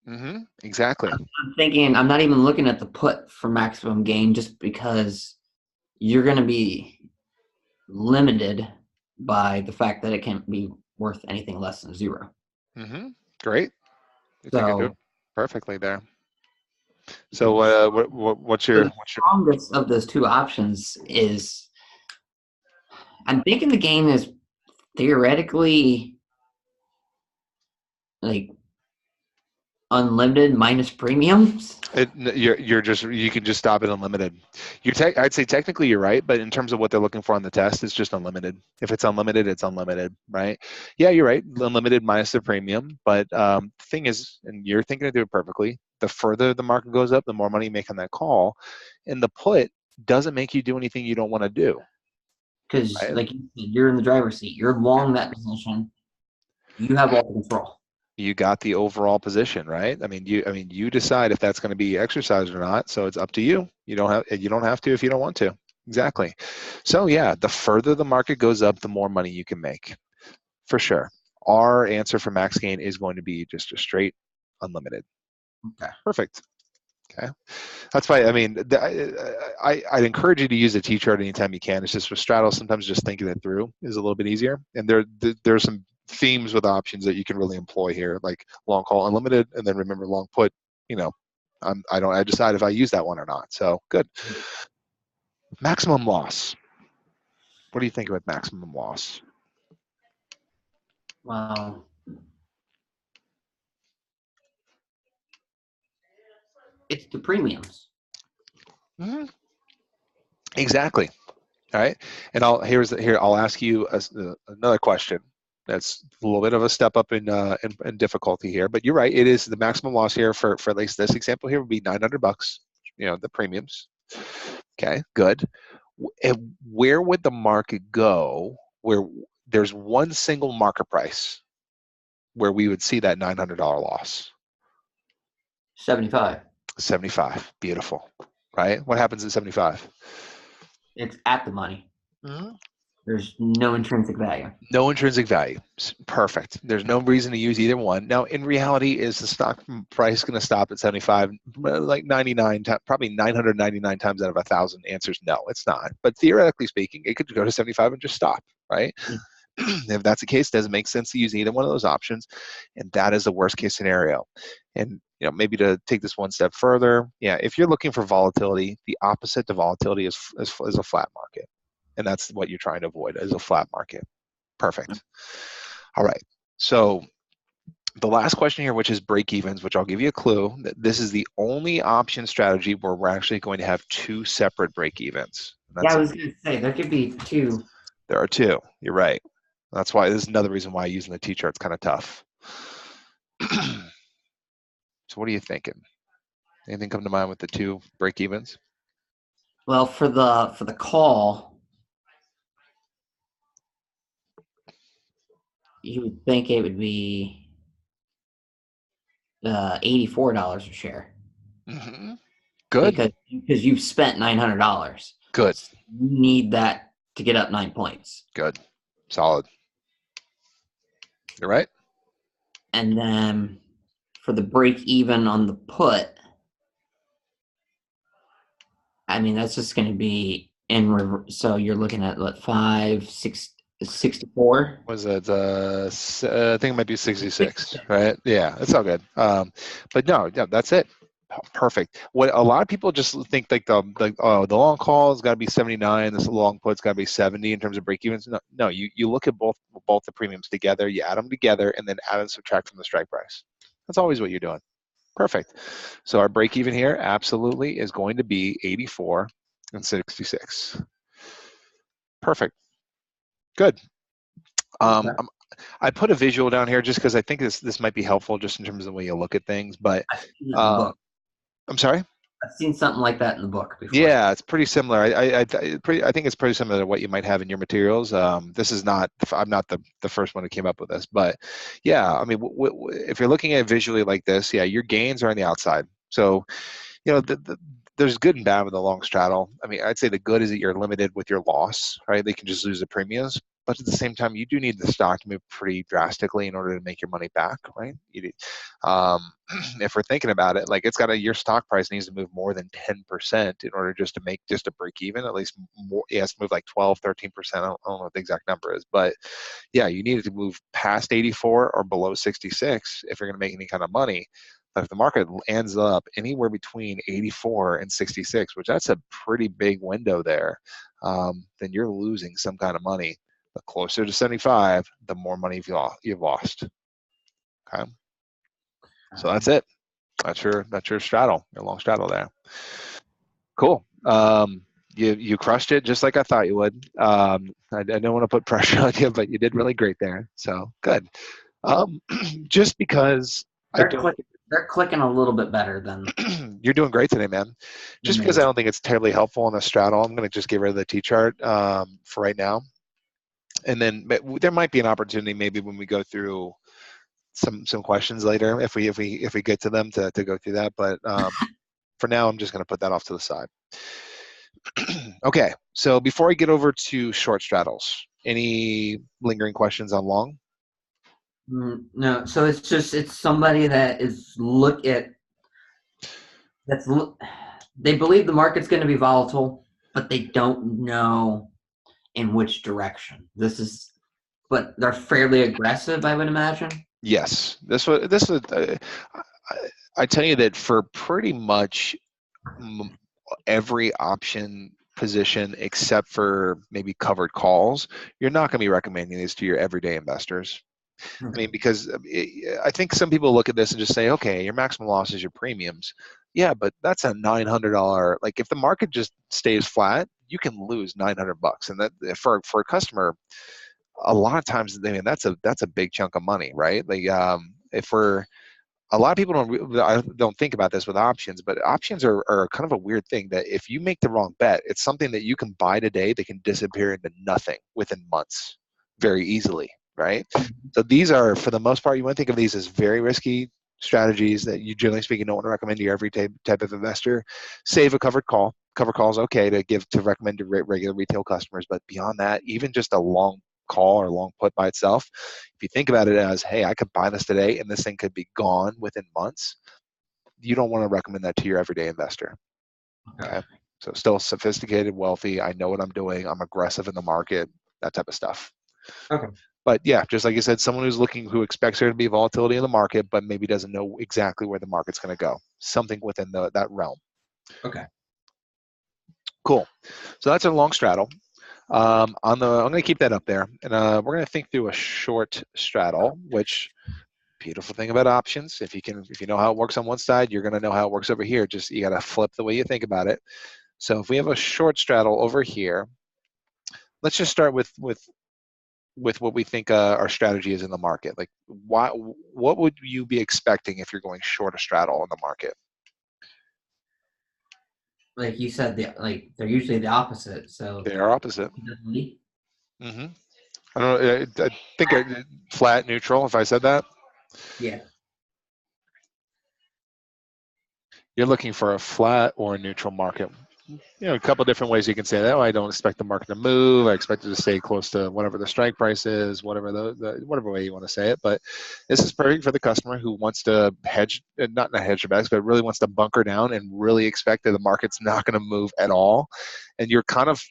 put. exactly. I'm thinking I'm not even looking at the put for maximum gain just because you're going to be limited by the fact that it can't be worth anything less than zero. Great. You think I do it So perfectly there. So the, what's the your strongest of those two options is I'm thinking the gain is theoretically like unlimited minus premiums. you can just stop at unlimited. I'd say technically you're right, but in terms of what they're looking for on the test, it's just unlimited. If it's unlimited, it's unlimited, right? Yeah, you're right. Unlimited minus the premium, but the thing is, and you're thinking to do it perfectly. The further the market goes up, the more money you make on that call, and the put doesn't make you do anything you don't want to do, Because, right? like you said, you're in the driver's seat. You're long that position. You have all the control. You got the overall position, right? You decide if that's going to be exercised or not. So it's up to you. You don't have to if you don't want to. Exactly. So yeah, the further the market goes up, the more money you can make, for sure. Our answer for max gain is going to be just a straight unlimited. Okay. Perfect. Okay. That's why, I'd encourage you to use a T-chart anytime you can. It's just with Straddles, sometimes just thinking it through is a little bit easier. And there's some themes with options that you can really employ here, like long call unlimited, and then remember long put, I decide if I use that one or not. So good. Maximum loss. What do you think about maximum loss? Well, it's the premiums. Mm-hmm. Exactly. All right. And I'll ask you another question. That's a little bit of a step up in difficulty here, but you're right. It is the maximum loss here for at least this example here would be $900. The premiums. Okay, good. And where would the market go where there's one single market price where we would see that $900 loss? 75. 75. Beautiful. Right. What happens at 75? It's at the money. Mhm. There's no intrinsic value. No intrinsic value. Perfect. There's no reason to use either one. Now, in reality, is the stock price going to stop at 75? Like 99, probably 999 times out of 1,000 answers, no, it's not. But theoretically speaking, it could go to 75 and just stop, right? If that's the case, it doesn't make sense to use either one of those options, and that is the worst case scenario. And maybe to take this one step further, yeah, if you're looking for volatility, the opposite to volatility is a flat market, and that's what you're trying to avoid, is a flat market. Perfect. All right. So the last question here, which is break evens, which I'll give you a clue. This is the only option strategy where we're actually going to have two separate break evens. Yeah, I was going to say there could be two. There are two. You're right. That's why this is another reason why using the T-chart's kind of tough. So what are you thinking? Anything come to mind with the two break evens? Well, for the call, you would think it would be $84 a share. Mm-hmm. Good. Because you've spent $900. Good. So you need that to get up 9 points. Good. Solid. You're right. And then for the break even on the put, that's just going to be in reverse. So you're looking at what, 64? Was it? I think it might be 66, right? Yeah, it's all good. But no, yeah, that's it. Perfect. What a lot of people just think the long call has got to be 79, this long put's got to be 70 in terms of break evens. No, you look at both the premiums together, you add them together, and then add and subtract from the strike price. That's always what you're doing. Perfect. So our break even here absolutely is going to be 84 and 66. Perfect. Good. Okay. I put a visual down here just because I think this might be helpful just in terms of the way you look at things. But I've seen it in the book. I'm sorry. I've seen something like that in the book before. Yeah, it's pretty similar. I think it's pretty similar to what you might have in your materials. This is not. I'm not the first one who came up with this, but yeah, if you're looking at it visually like this, yeah, your gains are on the outside. So, there's good and bad with the long straddle. I mean, I'd say the good is that you're limited with your loss, right? They can just lose the premiums. But at the same time, you do need the stock to move pretty drastically in order to make your money back, right? Um, if we're thinking about it, like your stock price needs to move more than 10% in order just to break even. At least more, it has to move like 12, 13%. I don't know what the exact number is, but yeah, you need it to move past 84 or below 66 if you're going to make any kind of money. But if the market ends up anywhere between 84 and 66, which that's a pretty big window there, then you're losing some kind of money. The closer to 75, the more money you've lost. Okay, so that's it. That's your straddle, your long straddle there. Cool. You crushed it just like I thought you would. I don't want to put pressure on you, but you did really great there. So good. Just because I They're don't, click, they're clicking a little bit better than you're doing great today, man. Just they because I used. don't think it's terribly helpful on a straddle, I'm going to just get rid of the T chart for right now. And then there might be an opportunity maybe when we go through some questions later if we get to them to go through that. But for now, I'm just going to put that off to the side. Okay, so before I get over to short straddles, any lingering questions on long? No, so it's somebody that is look at that's look. They believe the market's going to be volatile, but they don't know in which direction. But they're fairly aggressive, I would imagine. Yes, this was. I tell you that for pretty much every option position except for maybe covered calls, you're not going to be recommending these to your everyday investors. I mean, because I think some people look at this and just say, okay, your maximum loss is your premiums. Yeah, but that's a $900. Like if the market just stays flat, you can lose $900, and that for a customer, a lot of times, I mean, that's a big chunk of money, right? Like if we're a lot of people don't think about this with options, but options are kind of a weird thing that if you make the wrong bet, it's something that you can buy today that can disappear into nothing within months very easily, right? So these are, for the most part, you want to think of these as very risky strategies that you generally speaking don't want to recommend to your every type of investor. Save a covered call. Cover call is okay to recommend to regular retail customers, but beyond that, even just a long call or long put by itself, if you think about it as, hey, I could buy this today and this thing could be gone within months, you don't want to recommend that to your everyday investor. Okay. Okay. So still sophisticated, wealthy. I know what I'm doing. I'm aggressive in the market, that type of stuff. Okay. But yeah, just like you said, someone who expects there to be volatility in the market, but maybe doesn't know exactly where the market's going to go. Something within that realm. Okay. Cool. So that's a long straddle. I'm going to keep that up there, and we're going to think through a short straddle. Which beautiful thing about options, if you know how it works on one side, you're going to know how it works over here. Just you got to flip the way you think about it. So if we have a short straddle over here, let's just start with what we think our strategy is in the market. Like, what would you be expecting if you're going short a straddle in the market? Like you said, they're usually the opposite. So They are opposite. definitely. Mm-hmm. I don't know. I think flat, neutral. If I said that, Yeah. you're looking for a flat or a neutral market. A couple different ways you can say that. Oh, I don't expect the market to move. I expect it to stay close to whatever the strike price is, whatever whatever way you want to say it. But this is perfect for the customer who wants to hedge, not hedge their bets, but really wants to bunker down and really expect that the market's not going to move at all. And you're kind of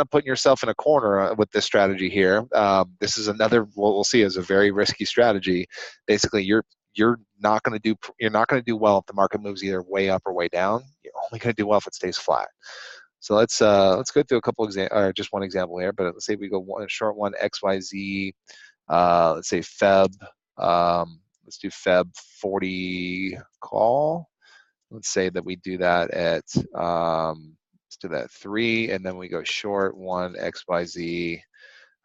putting yourself in a corner with this strategy here. This is another what we'll see as a very risky strategy. Basically, you're not going to do well if the market moves either way up or way down. You're only going to do well if it stays flat. So let's go through a couple or just one example here. But let's say we go short one XYZ. Let's say Feb. Let's do Feb 40 call. Let's say that we do that at let's do that 3, and then we go short one XYZ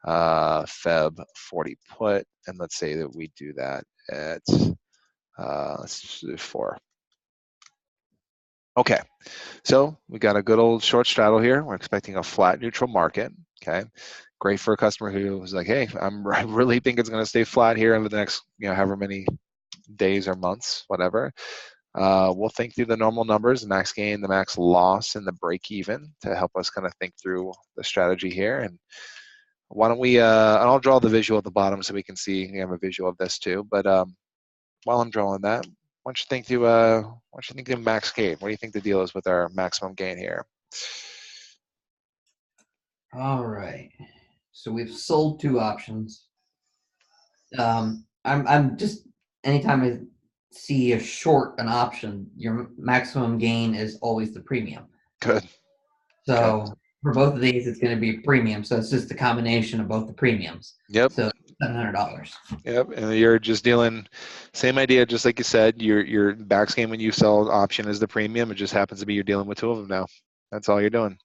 Feb 40 put, and let's say that we do that at let's do 4. Okay, so we got a good old short straddle here. We're expecting a flat neutral market. Okay, great for a customer who's like, hey, I really think it's going to stay flat here over the next, however many days or months, whatever. We'll think through the normal numbers, the max gain, the max loss, and the break even to help us kind of think through the strategy here. And why don't we, and I'll draw the visual at the bottom so we can see, we have a visual of this too. But while I'm drawing that, why don't you think through, max gain? What do you think the deal is with our maximum gain here? All right. So we've sold 2 options. I'm just anytime I see a short an option, your maximum gain is always the premium. Good. So for both of these, it's going to be a premium. So it's just a combination of both the premiums. Yep. So $700. Yep, and you're just dealing, same idea, just like you said. Your max gain when you sell option is the premium. It just happens to be you're dealing with 2 of them now. That's all you're doing.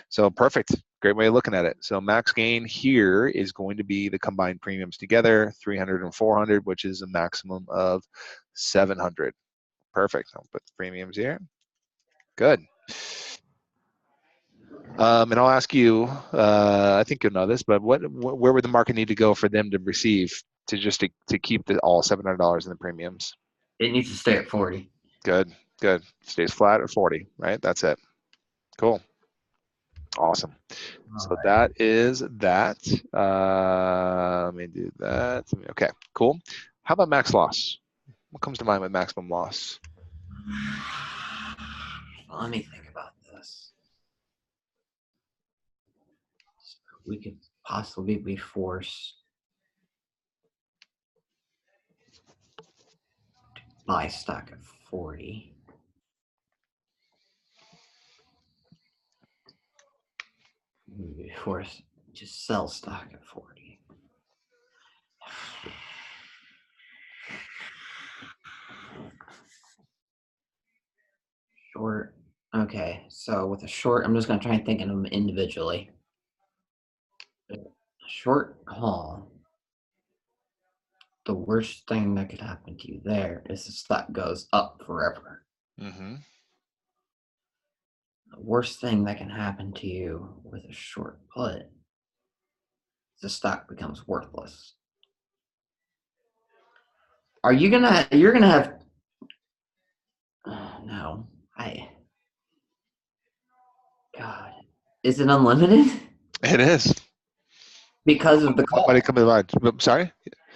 So perfect. Great way of looking at it. So max gain here is going to be the combined premiums together, 300 and 400, which is a maximum of 700. Perfect. I'll put the premiums here. Good. And I'll ask you, I think you'll know this, but where would the market need to go for them to receive to keep all $700 in the premiums? It needs to stay at 40. Good. Stays flat at 40, right? That's it. Cool. Awesome. So that is that. Let me do that. Okay, cool. How about max loss? What comes to mind with maximum loss? Let me think about this. We could possibly be forced to buy stock at 40. We would be forced to sell stock at 40. Short. Okay, so with a short, I'm just going to try and think of them individually. A short call, the worst thing that could happen to you there is the stock goes up forever. Mm-hmm. The worst thing that can happen to you with a short put is the stock becomes worthless. You're gonna have, oh no, God, is it unlimited? It is. Because of the What might call. it come to mind? Sorry?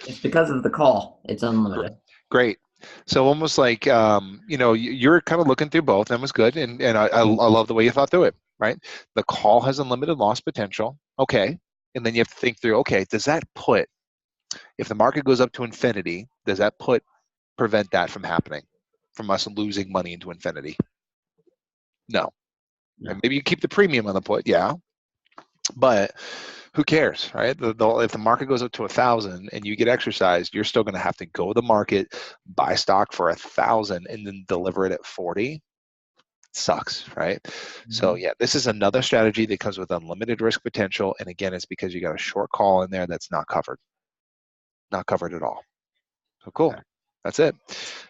It's because of the call. It's unlimited. Great. So almost like, you're kind of looking through both. That was good. And I love the way you thought through it, right? The call has unlimited loss potential. Okay. And then you have to think through, okay, does that put, if the market goes up to infinity, does that put prevent that from happening, from us losing money into infinity? No. No. And maybe you keep the premium on the put, yeah. But who cares, right? If the market goes up to 1,000 and you get exercised, you're still going to have to go to the market, buy stock for 1,000, and then deliver it at 40. It sucks, right? Mm-hmm. So yeah, this is another strategy that comes with unlimited risk potential, and again, it's because you got a short call in there that's not covered at all. So cool. Okay. That's it.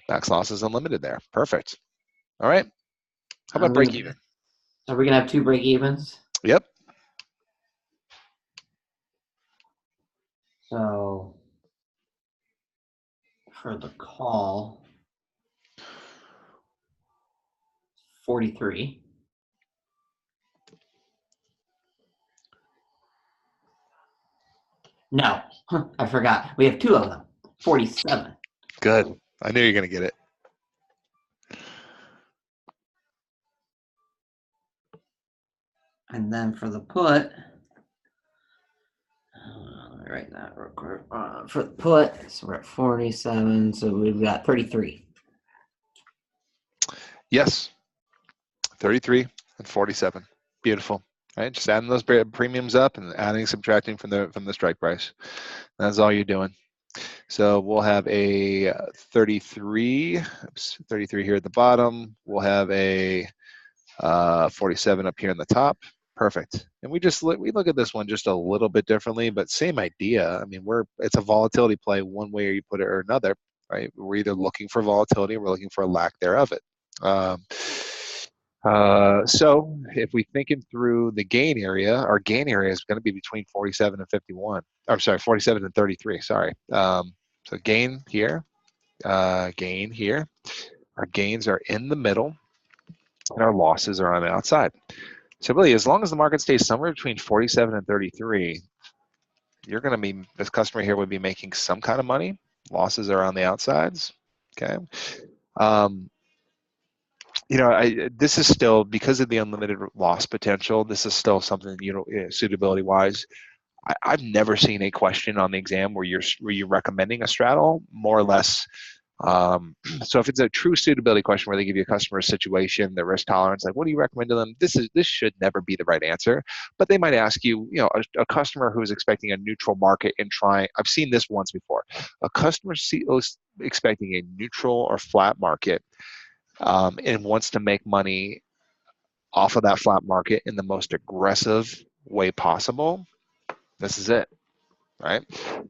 Max loss is unlimited there. Perfect. All right. How about break even? Are we gonna have 2 break evens? Yep. So for the call, 43. No, I forgot. We have 2 of them. 47. Good. I knew you were going to get it. And then for the put, let me write that real quick. For the put, so we're at 47. So we've got 33. Yes. 33 and 47. Beautiful. Right? Just adding those premiums up and adding, subtracting from the strike price. That's all you're doing. So we'll have a 33 here at the bottom. We'll have a 47 up here in the top. Perfect. And we look at this one just a little bit differently, but same idea. I mean, it's a volatility play one way or you put it or another, right? We're either looking for volatility or we're looking for a lack thereof it. So if we thinking through the gain area, our gain area is going to be between 47 and 51. I'm sorry, 47 and 33. Sorry. So gain here, our gains are in the middle, and our losses are on the outside. So really, as long as the market stays somewhere between 47 and 33, you're going to be, this customer here would be making some kind of money. Losses are on the outsides. Okay. Um, this is still, because of the unlimited loss potential, this is still something, suitability wise, I've never seen a question on the exam where you're recommending a straddle, more or less. So if it's a true suitability question where they give you a customer situation, their risk tolerance, like what do you recommend to them? This should never be the right answer. But they might ask you, a customer who is expecting a neutral market and I've seen this once before. A customer is expecting a neutral or flat market, and wants to make money off of that flat market in the most aggressive way possible. This is it. Right?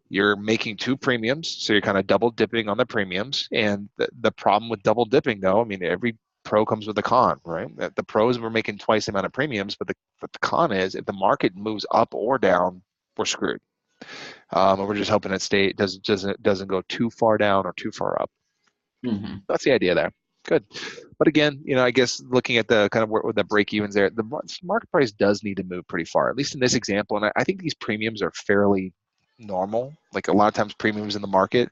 You're making two premiums, so you're kind of double dipping on the premiums. And the problem with double dipping, though, I mean, every pro comes with a con, right? The pros were making twice the amount of premiums, but the con is if the market moves up or down, we're screwed. And we're just hoping it doesn't go too far down or too far up. Mm-hmm. That's the idea there. Good. But again, I guess looking at the kind of where the break evens there, the market price does need to move pretty far, at least in this example. And I think these premiums are fairly normal. Like a lot of times premiums in the market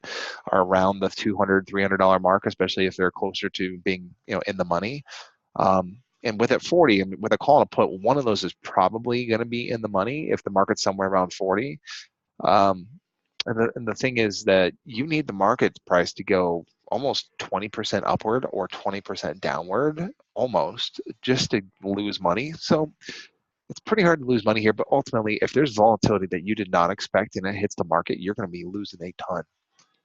are around the $200, $300 mark, especially if they're closer to being, in the money. And with at 40, and with a call to put, one of those is probably going to be in the money if the market's somewhere around 40. And the thing is that you need the market price to go almost 20% upward or 20% downward, almost, just to lose money. So it's pretty hard to lose money here, but ultimately, if there's volatility that you did not expect and it hits the market, you're going to be losing a ton.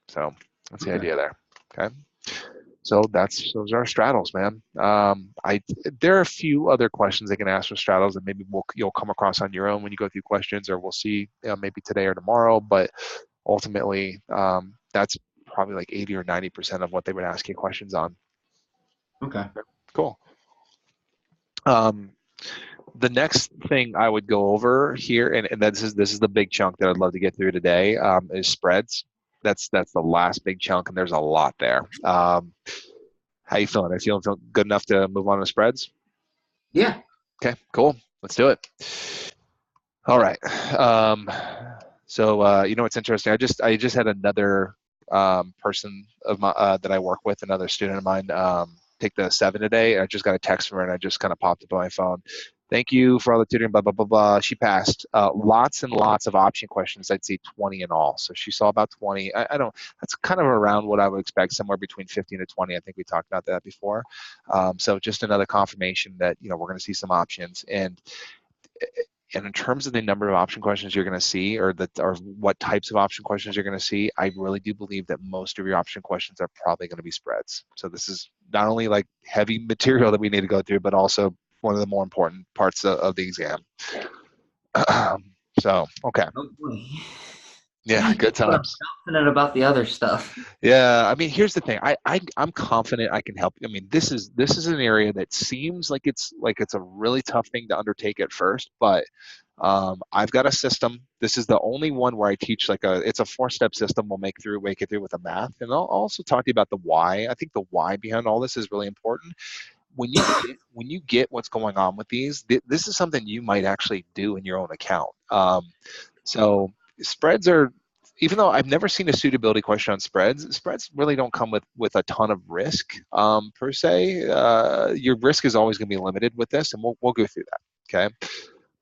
So that's the idea there. Okay. So those are straddles, man. There are a few other questions they can ask for straddles, and maybe you'll come across on your own when you go through questions, or we'll see maybe today or tomorrow. But ultimately, that's probably like 80 or 90% of what they would ask you questions on. Okay. Cool. The next thing I would go over here, and this is the big chunk that I'd love to get through today, is spreads. That's the last big chunk, and there's a lot there. How you feeling? Are you feeling good enough to move on to spreads? Yeah. Okay, cool. Let's do it. All right. So what's interesting? I just had another person of my that I work with, another student of mine, take the 7 today. I just got a text from her, and I just kind of popped up on my phone. Thank you for all the tutoring, blah, blah, blah, blah. She passed lots and lots of option questions. I'd say 20 in all. So she saw about 20. I don't, that's kind of around what I would expect, somewhere between 15 to 20. I think we talked about that before. So just another confirmation that, we're going to see some options. And in terms of the number of option questions you're going to see, or what types of option questions you're going to see, I really do believe that most of your option questions are probably going to be spreads. So this is not only like heavy material that we need to go through, but also one of the more important parts of the exam. So, okay. Oh boy. Yeah, good But I'm times. confident about the other stuff. Yeah, I mean, here's the thing. I'm confident I can help you. I mean, this is an area that seems like it's a really tough thing to undertake at first, but I've got a system. This is the only one where I teach it's a 4-step system. We'll make it through with the math, and I'll also talk to you about the why. I think the why behind all this is really important. When you get what's going on with these, this is something you might actually do in your own account. So spreads are, even though I've never seen a suitability question on spreads really don't come with a ton of risk per se. Your risk is always going to be limited with this, and we'll go through that. Okay.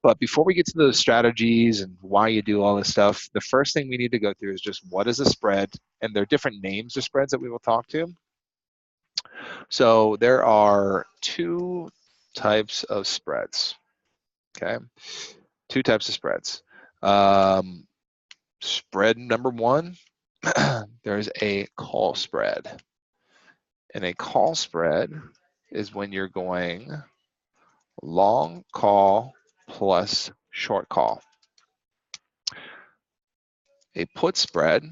But before we get to the strategies and why you do all this stuff, the first thing we need to go through is just what is a spread, and there are different names of spreads that we will talk to. So there are 2 types of spreads. Okay, 2 types of spreads. Spread number 1, there's a call spread. And a call spread is when you're going long call plus short call. A put spread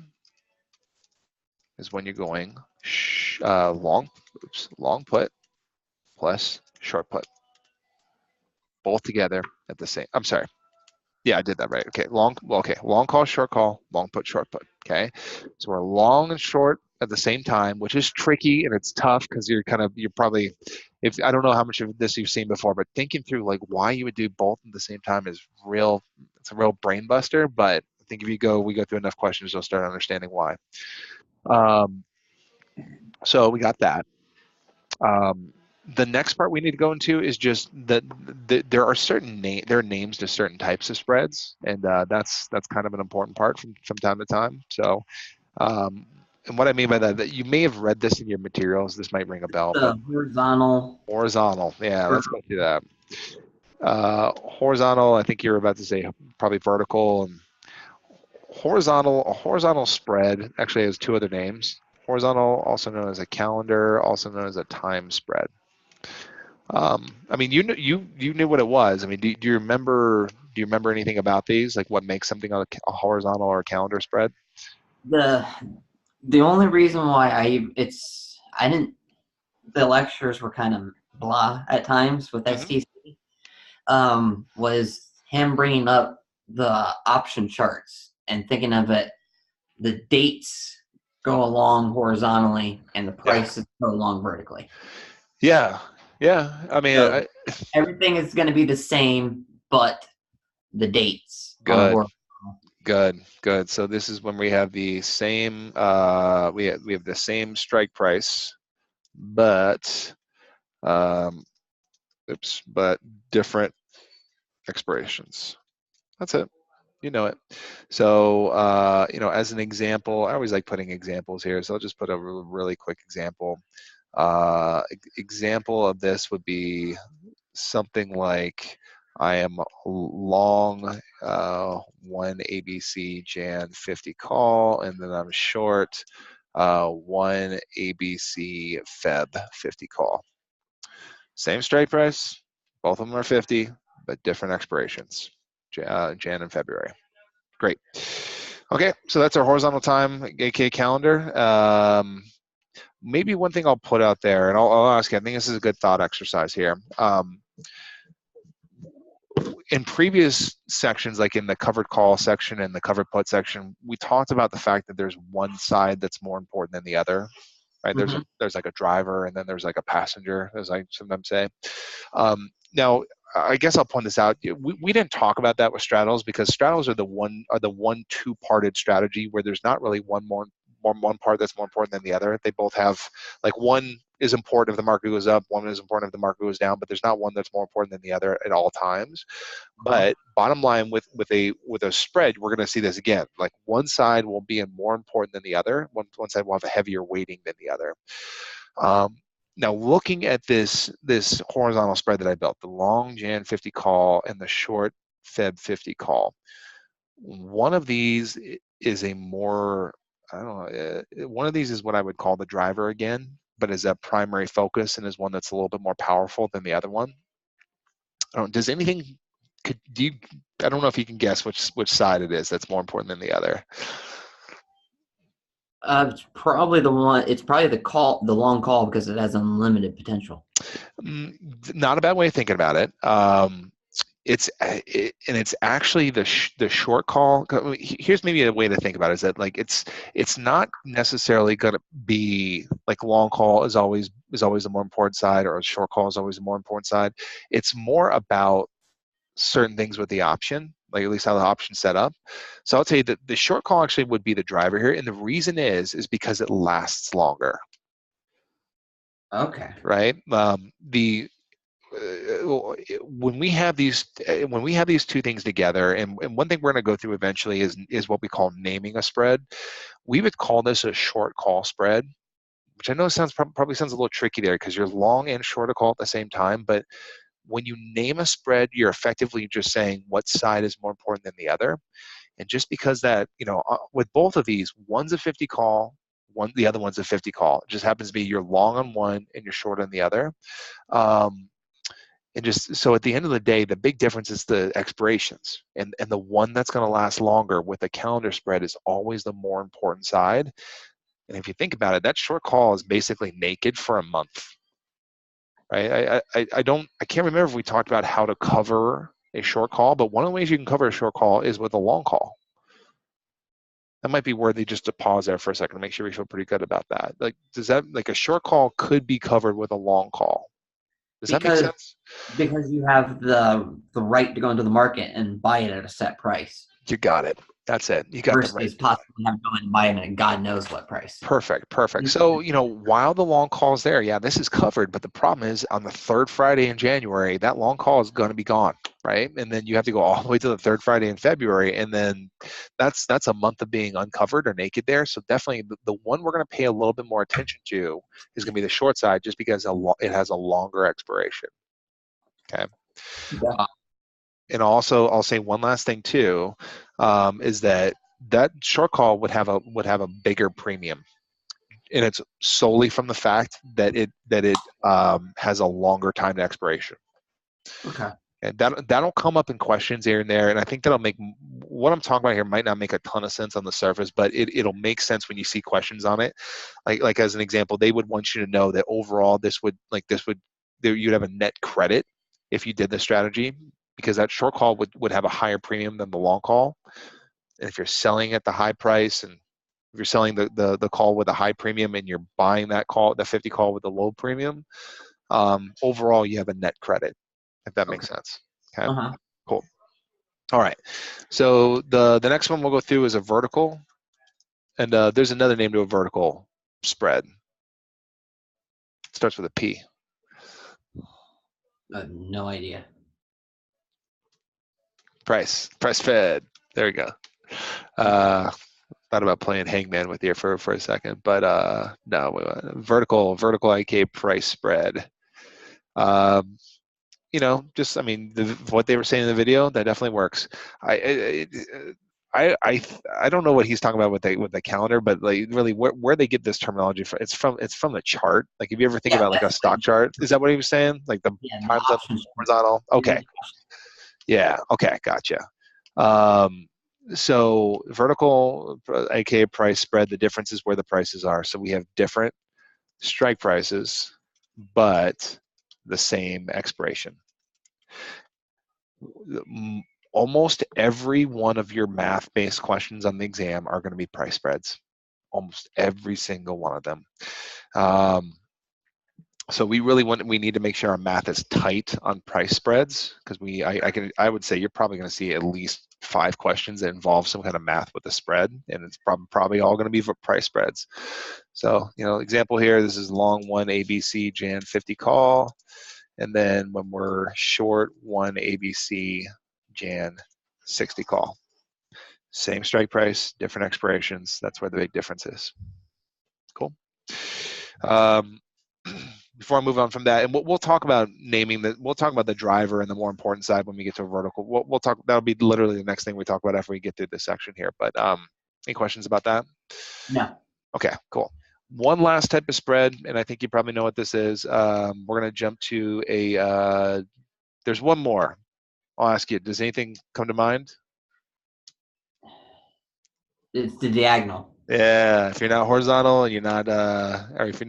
is when you're going long put plus short put. Both together at the same. I'm sorry. Yeah, I did that right. Okay, long call, short call, long put, short put. Okay, so we're long and short at the same time, which is tricky and it's tough because you're probably, if I don't know how much of this you've seen before, but thinking through like why you would do both at the same time is real. It's a real brain buster. But I think if we go through enough questions, you'll start understanding why. Um, so we got that. Um, the next part we need to go into is just that there are there are names to certain types of spreads, and that's kind of an important part from time to time. So, and what I mean by that you may have read this in your materials. This might ring a bell, but The horizontal. horizontal. Yeah, Or let's go through that. Horizontal. I think you're about to say probably vertical and horizontal. A horizontal spread actually has two other names. Horizontal, also known as a calendar, also known as a time spread. I mean, you knew what it was. I mean, do you remember anything about these? Like what makes something a horizontal or a calendar spread? the the only reason why I didn't the lectures were kind of blah at times with Hmm. STC, was him bringing up the option charts and thinking of it, the dates go along horizontally and the Yeah. prices go along vertically. Yeah. Yeah. I mean, So everything is going to be the same, but the dates are good, horizontal. good. So this is when we have the same we have the same strike price, but um, but different expirations. That's it. You know it. So, as an example, I always like putting examples here. So I'll just put a really quick example. Example of this would be something like I am long one ABC Jan 50 call, and then I'm short one ABC Feb 50 call. Same strike price, both of them are 50, but different expirations, Jan and February. Great. Okay, so that's our horizontal time, aka calendar. Maybe one thing I'll put out there, and I'll ask you, I think this is a good thought exercise here. In previous sections, like in the covered call section and the covered put section, we talked about the fact that there's one side that's more important than the other, right? Mm-hmm. There's like a driver and then there's like a passenger, as I sometimes say. Now, I guess I'll point this out. We didn't talk about that with straddles because straddles are the one two-parted strategy where there's not really one part that's more important than the other. They both have, like, one is important if the market goes up, one is important if the market goes down, but there's not one that's more important than the other at all times. But bottom line, with a spread, we're going to see this again. Like one side will be more important than the other. One side will have a heavier weighting than the other. Now, looking at this horizontal spread that I built, the long Jan 50 call and the short Feb 50 call, one of these is a more, I don't know, one of these is what I would call the driver again, but is a primary focus and is one that's a little bit more powerful than the other one. Does anything, do you, I don't know if you can guess which side it is that's more important than the other. It's probably the one. It's probably the long call because it has unlimited potential. Not a bad way of thinking about it. And it's actually the short call. Here's maybe a way to think about it, is that like it's not necessarily going to be like long call is always the more important side, or a short call is always the more important side. It's more about certain things with the option, like at least how the option's set up. So I'll tell you that the short call actually would be the driver here, and the reason is because it lasts longer, Okay. right? The when we have these two things together, and one thing we're going to go through eventually is what we call naming a spread. We would call this a short call spread, which I know probably sounds a little tricky there because you're long and short a call at the same time. But when you name a spread, you're effectively just saying what side is more important than the other. And just because that, with both of these, one's a 50 call, the other one's a 50 call. It just happens to be you're long on one and you're short on the other. And just so at the end of the day, the big difference is the expirations, and the one that's going to last longer with a calendar spread is always the more important side. And if you think about it, that short call is basically naked for a month, right? I can't remember if we talked about how to cover a short call, but one of the ways you can cover a short call is with a long call. That might be worthy just to pause there for a second to make sure we feel pretty good about that. Like, does that, like, a short call could be covered with a long call? Does that make because sense? you have the right to go into the market and buy it at a set price You got it. That's it. You got the right. versus possibly having to go in and buy it at God knows what price. Perfect, perfect. So, while the long call is there, yeah, this is covered, but the problem is on the third Friday in January, that long call is going to be gone, right? And then you have to go all the way to the third Friday in February, and then that's a month of being uncovered or naked there. So definitely the one we're going to pay a little bit more attention to is going to be the short side, just because it has a longer expiration. Okay. Yeah. And also, I'll say one last thing too, is that short call would have a bigger premium, and it's solely from the fact that it has a longer time to expiration. Okay. And that'll come up in questions here and there, and I think that'll make what I'm talking about here might not make a ton of sense on the surface, but it'll make sense when you see questions on it. Like as an example, they would want you to know that overall you'd have a net credit if you did the strategy, because that short call would have a higher premium than the long call. And if you're selling at the high price, and if you're selling the call with a high premium and you're buying that call, the 50 call with the low premium, overall you have a net credit, if that makes sense. Okay, Uh-huh. cool. All right, so the next one we'll go through is a vertical, and there's another name to a vertical spread. It starts with a P. No idea. Price Fed. There we go. Thought about playing hangman with you for a second, but no, vertical IK price spread. Just, I mean, what they were saying in the video, that definitely works. I don't know what he's talking about with the calendar, but like really where they get this terminology from, it's from the chart. Like, if you ever think Yeah, about like a stock chart, is that what he was saying? Like the yeah, the times on options. horizontal? Okay. Yeah, okay, gotcha. So vertical, aka price spread, the difference is where the prices are. So we have different strike prices, but the same expiration. Almost every one of your math-based questions on the exam are going to be price spreads. Almost every single one of them. So we need to make sure our math is tight on price spreads, because I would say you're probably going to see at least 5 questions that involve some kind of math with the spread, and it's probably all going to be for price spreads. So, example here, this is long 1 ABC Jan 50 call, and then when we're short 1 ABC Jan 60 call. Same strike price, different expirations. That's where the big difference is. Cool. Before I move on from that, and we'll talk about we'll talk about the driver and the more important side when we get to a vertical. We'll talk, that'll be literally the next thing we talk about after we get through this section here. But any questions about that? No. Okay, cool. One last type of spread, and I think you probably know what this is. We're going to jump to there's one more. I'll ask you, does anything come to mind? It's the diagonal. Yeah, if you're not horizontal and you're not, or if you're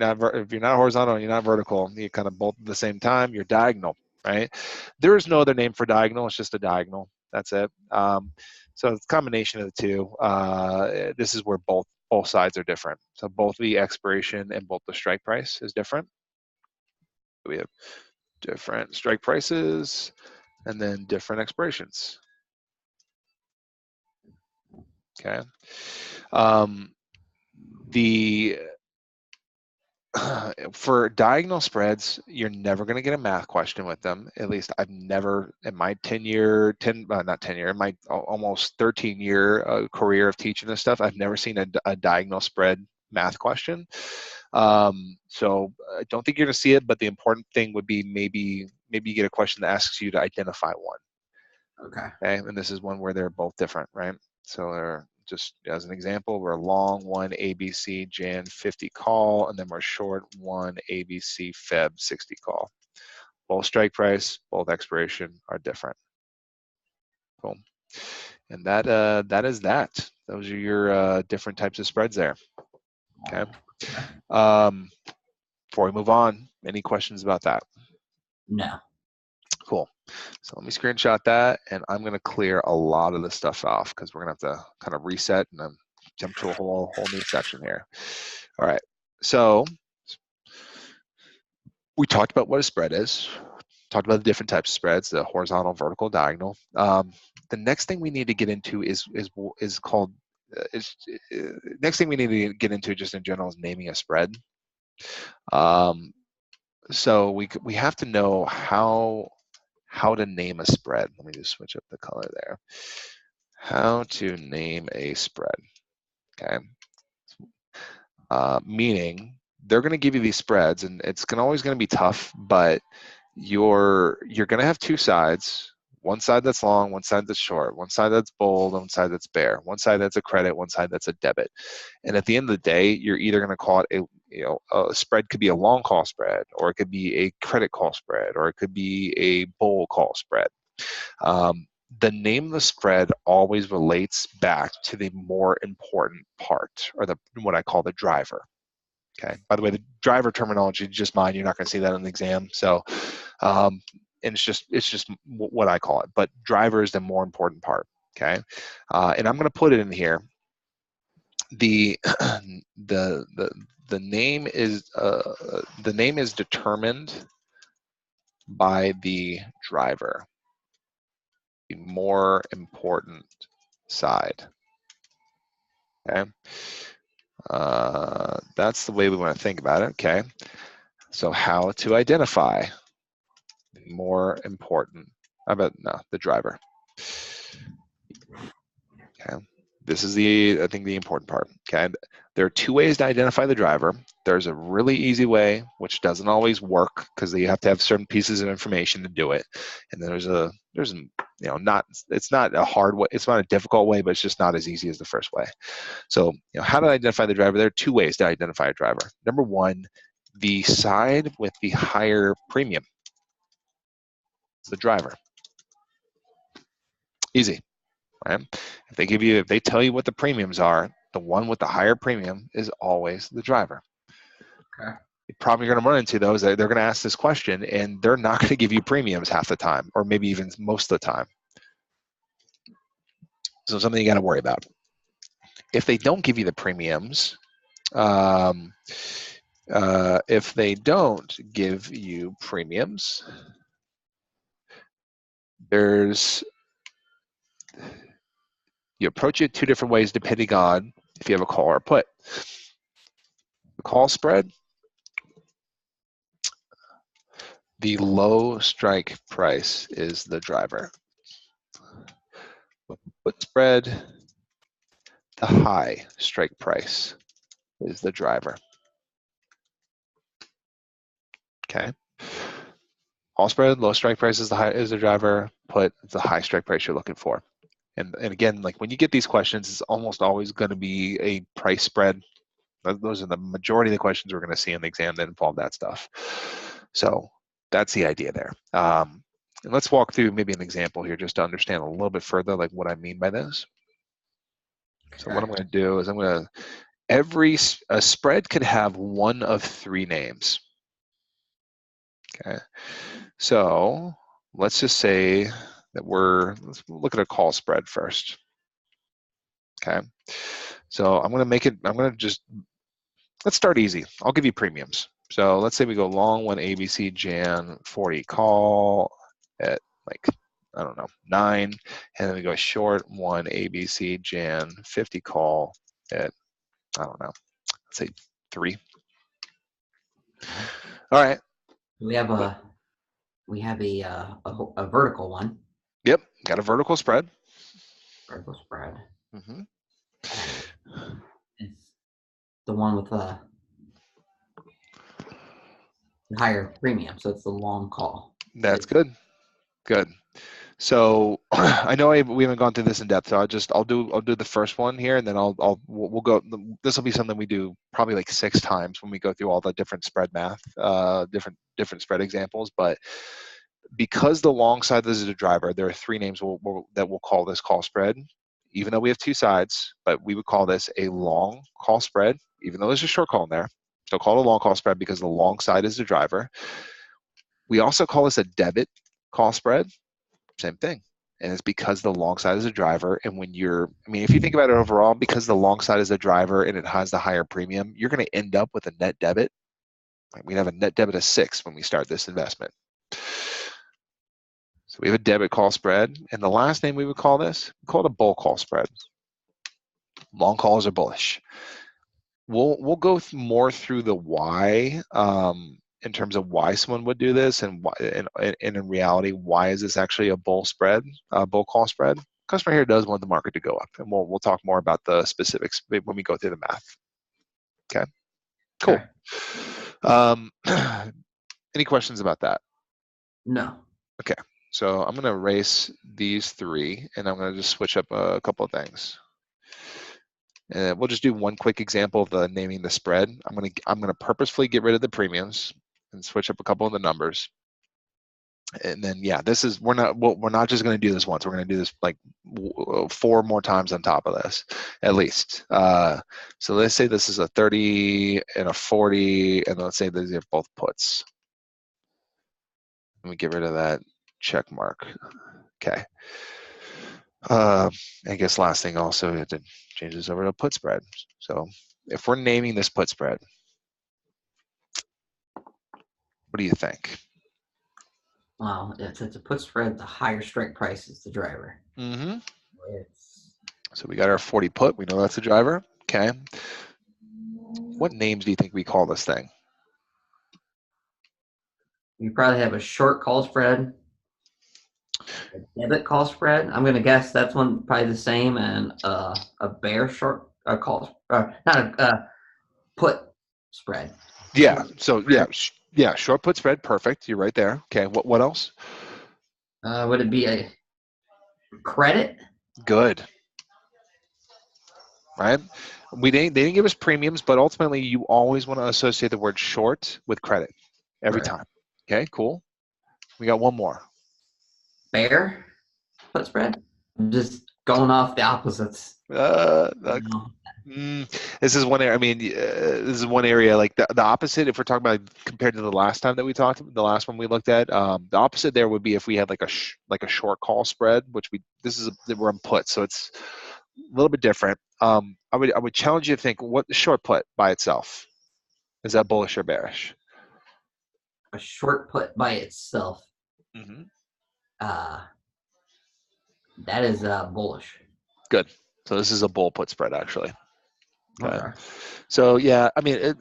not horizontal and you're not vertical, you kind of both at the same time, you're diagonal, right? There is no other name for diagonal. It's just a diagonal. That's it. So it's a combination of the two. This is where both sides are different. So both the expiration and both the strike price is different. We have different strike prices and then different expirations. Okay. The for diagonal spreads, you're never going to get a math question with them. At least I've never, in my in my almost 13-year career of teaching this stuff, I've never seen a diagonal spread math question. So I don't think you're going to see it, but the important thing would be maybe you get a question that asks you to identify one. Okay. Okay, and this is one where they're both different, right? So they're, just as an example, we're long 1 ABC Jan 50 call, and then we're short 1 ABC Feb 60 call. Both strike price, both expiration are different. Cool. And that is that. Those are your different types of spreads there. Okay. Before we move on, any questions about that? No. Cool. So let me screenshot that, and I'm going to clear a lot of this stuff off because we're going to have to kind of reset and then jump to a whole new section here. All right, so we talked about what a spread is, talked about the different types of spreads, the horizontal, vertical, diagonal. The next thing we need to get into is called next thing we need to get into just in general is naming a spread. So we have to know how to name a spread. Let me just switch up the color there. How to name a spread. Okay. Meaning they're going to give you these spreads, and it's always going to be tough, but you're going to have two sides. One side that's long, one side that's short, one side that's bold, one side that's bare, one side that's a credit, one side that's a debit. And at the end of the day, you're either going to call it a spread could be a long call spread, or it could be a credit call spread, or it could be a bull call spread. The name of the spread always relates back to the more important part, or what I call the driver. Okay. By the way, the driver terminology is just mine. You're not going to see that in the exam. So, and it's just what I call it. But driver is the more important part. Okay. And I'm going to put it in here. The name is determined by the driver, the more important side. Okay. That's the way we want to think about it. Okay. So how to identify the more important, the driver. Okay. This is I think the important part. Okay. There are two ways to identify the driver. There's a really easy way, which doesn't always work because you have to have certain pieces of information to do it. And then there's it's not a hard way, it's not a difficult way, but it's just not as easy as the first way. So, how to identify the driver? There are two ways to identify a driver. Number one, the side with the higher premium is the driver. Easy, right? If they tell you what the premiums are, the one with the higher premium is always the driver. Okay. The problem you're going to run into, though, is that they're going to ask this question, and they're not going to give you premiums half the time, or maybe even most of the time. So something you got to worry about. If they don't give you the premiums, if they don't give you premiums, you approach it two different ways depending on if you have a call or a put. The call spread, the low strike price is the driver. Put spread, the high strike price is the driver. Okay. All spread, low strike price is the driver. Put the high strike price you're looking for. And again, like when you get these questions, it's almost always going to be a price spread. Those are the majority of the questions we're going to see in the exam that involve that stuff. So that's the idea there. And let's walk through maybe an example here just to understand a little bit further like what I mean by this. So what I'm going to do is a spread could have one of three names. Okay. So let's just say that let's look at a call spread first. Okay. So let's start easy. I'll give you premiums. So let's say we go long one ABC Jan 40 call at like, I don't know, 9. And then we go short one ABC Jan 50 call at, I don't know, let's say 3. All right. We have a vertical one. Yep. Got a vertical spread. Vertical spread. Mm-hmm. It's the one with the higher premium, so it's the long call. That's good. Good. So I know we haven't gone through this in depth, so I'll do the first one here, and then we'll go. This will be something we do probably like 6 times when we go through all the different spread math, different spread examples. But because the long side is a driver, there are 3 names that we'll call this call spread. Even though we have 2 sides, but we would call this a long call spread, even though there's a short call in there. So call it a long call spread because the long side is the driver. We also call this a debit call spread. Same thing. and it's because the long side is a driver. And when you're, I mean, if you think about it overall, because the long side is a driver and it has the higher premium, you're going to end up with a net debit. We have a net debit of 6 when we start this investment. So we have a debit call spread, and the last name we would call this, we call it a bull call spread. Long calls are bullish. We'll go more through the why in terms of why someone would do this, and why, and in reality, why is this actually a bull spread, bull call spread? Customer here does want the market to go up, and we'll talk more about the specifics when we go through the math. Okay, cool. Okay. Any questions about that? No. Okay, so I'm going to erase these 3, and I'm going to just switch up a couple of things. And we'll just do one quick example of the naming the spread. I'm gonna purposefully get rid of the premiums and switch up a couple of the numbers. And then yeah, this is we're not just gonna do this once. We're gonna do this like 4 more times on top of this, at least. So let's say this is a 30 and a 40, and let's say these are both puts. Let me get rid of that check mark. Okay. I guess last thing also, it change this over to put spread. So if we're naming this put spread, what do you think? Well, if it's a put spread, the higher strike price is the driver. Mm-hmm. So we got our 40 put. We know that's the driver. Okay. What names do you think we call this thing? You probably have a short call spread, a debit call spread. I'm going to guess that's one probably the same, and a bear short call, not a put spread. Yeah. So yeah, short put spread. Perfect. You're right there. Okay. What else? Would it be a credit? Good. Right. They didn't give us premiums, but ultimately you always want to associate the word short with credit every time. Okay. Cool. We got one more. Bear put spread. I'm just going off the opposites. This is one area. I mean, this is one area like the opposite. If we're talking about compared to the last time that we talked, the last one we looked at, the opposite there would be if we had like a short call spread, which we're on put, so it's a little bit different. I would challenge you to think what the short put by itself is that bullish or bearish? A short put by itself. Mm-hmm. That is bullish. Good. So this is a bull put spread actually. Okay. So yeah, I mean,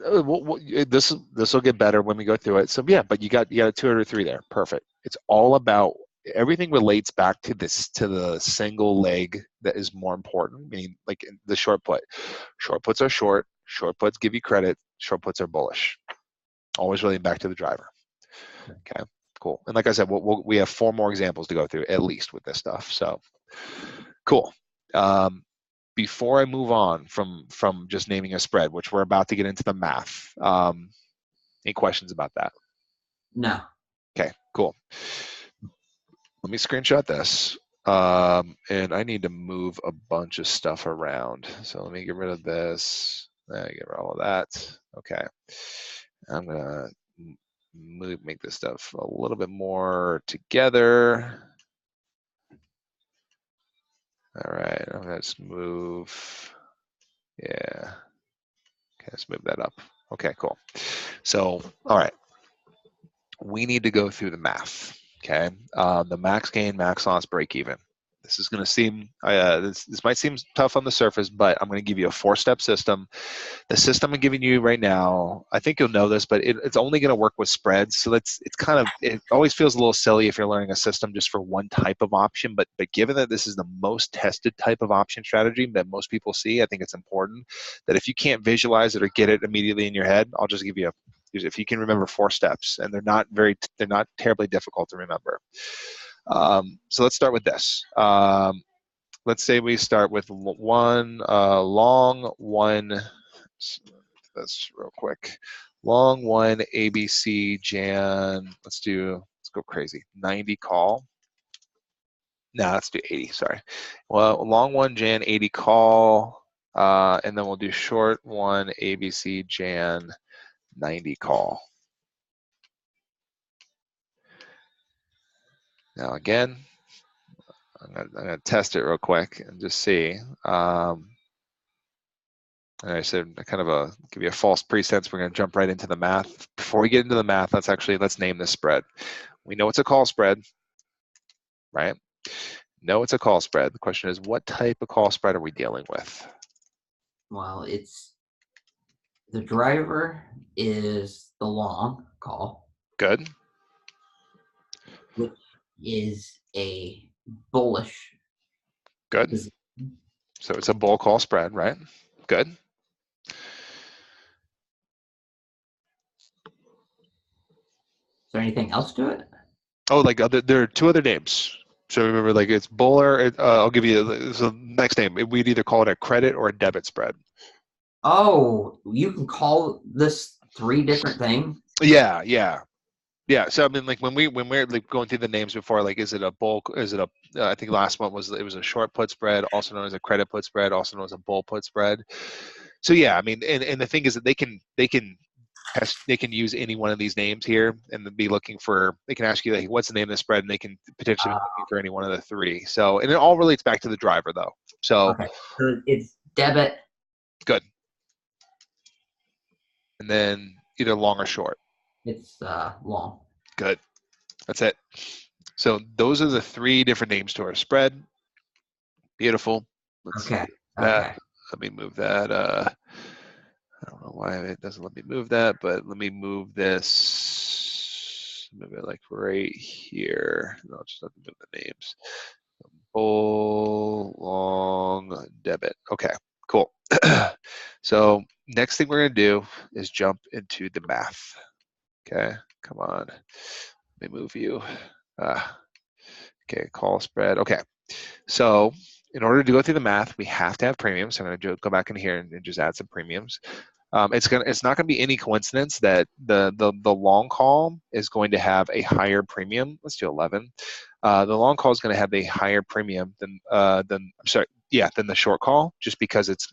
this will get better when we go through it. So yeah, but you got a 2 out of 3 there. Perfect. It's all about everything relates back to the single leg that is more important. Meaning like the short put. Short puts are short. Short puts give you credit. Short puts are bullish. Always relating back to the driver. Okay. Cool. And like I said, we have 4 more examples to go through at least with this stuff. So cool. Before I move on from just naming a spread, which we're about to get into the math, any questions about that? No. Okay, cool. Let me screenshot this. And I need to move a bunch of stuff around. So let me get rid of this. Get rid of all of that. Okay. I'm going to make this stuff a little bit more together. All right, I'm going to move. Yeah. Okay, let's move that up. Okay, cool. So, all right. We need to go through the math, okay? The max gain, max loss, break even. This is going to seem, this might seem tough on the surface, but I'm going to give you a 4-step system. The system I'm giving you right now, I think you'll know this, but it's only going to work with spreads. So it always feels a little silly if you're learning a system just for one type of option. But given that this is the most tested type of option strategy that most people see, I think it's important that if you can't visualize it or get it immediately in your head, I'll just give you if you can remember 4 steps, and they're not terribly difficult to remember. So let's start with this. Let's say we start with one long one. That's real quick. Long one ABC Jan. Let's go crazy. 90 call. No, let's do 80. Sorry. Well, long one Jan 80 call, and then we'll do short one ABC Jan 90 call. Now again, I'm gonna test it real quick and just see. And I said kind of give you a false pretense. We're going to jump right into the math. Before we get into the math, let's name this spread. We know it's a call spread, right? No, it's a call spread. The question is, what type of call spread are we dealing with? Well, it's the driver is the long call. Good. Which is a bullish Good. position. So it's a bull call spread, right? Good. Is there anything else to it? Oh, like there are two other names. So remember, like it's buller. I'll give you the next name. We'd either call it a credit or a debit spread. Oh, you can call this 3 different things? Yeah, yeah. Yeah, so I mean, like when we're like going through the names before, like is it a bulk? Is it a? I think last one was it was a short put spread, also known as a credit put spread, also known as a bull put spread. So yeah, I mean, and the thing is that they can use any one of these names here and be looking for. They can ask you like, what's the name of the spread, and they can potentially be looking for any one of the 3. So and it all relates back to the driver though. So Okay, so it's debit. good, and then either long or short. It's long. Good, that's it. So those are the 3 different names to our spread. Beautiful. Let's Okay. that. Okay. Let me move that. I don't know why it doesn't let me move that, but let me move this. Move it like right here. No, I'll just have to move the names. Bull, long, debit. Okay, cool. So next thing we're gonna do is jump into the math. Okay, come on. Let me move you. Okay, call spread. Okay, so in order to go through the math, we have to have premiums. So I'm going to go back in here and just add some premiums. It's not going to be any coincidence that the long call is going to have a higher premium. Let's do 11. The long call is going to have a higher premium than than the short call, just because it's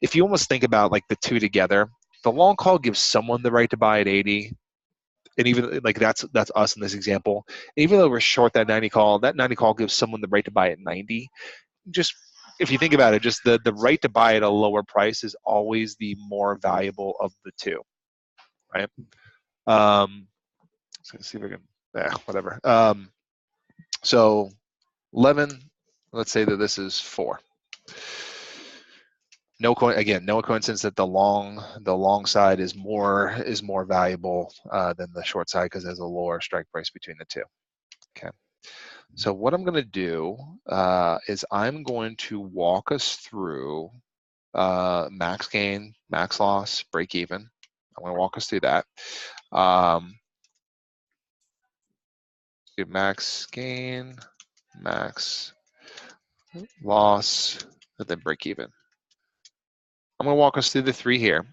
if you almost think about like the 2 together, the long call gives someone the right to buy at 80. And even like that's us in this example. Even though we're short that 90 call, that 90 call gives someone the right to buy at 90. Just if you think about it, just the right to buy at a lower price is always the more valuable of the 2, right? So let's see if I can, whatever. So 11, let's say that this is 4. No coincidence that the long side is more valuable than the short side because there's a lower strike price between the 2. Okay. So what I'm going to do is I'm going to walk us through max gain, max loss, break even. I'm going to walk us through that. Do max gain, max loss, and then break even. I'm going to walk us through the 3 here.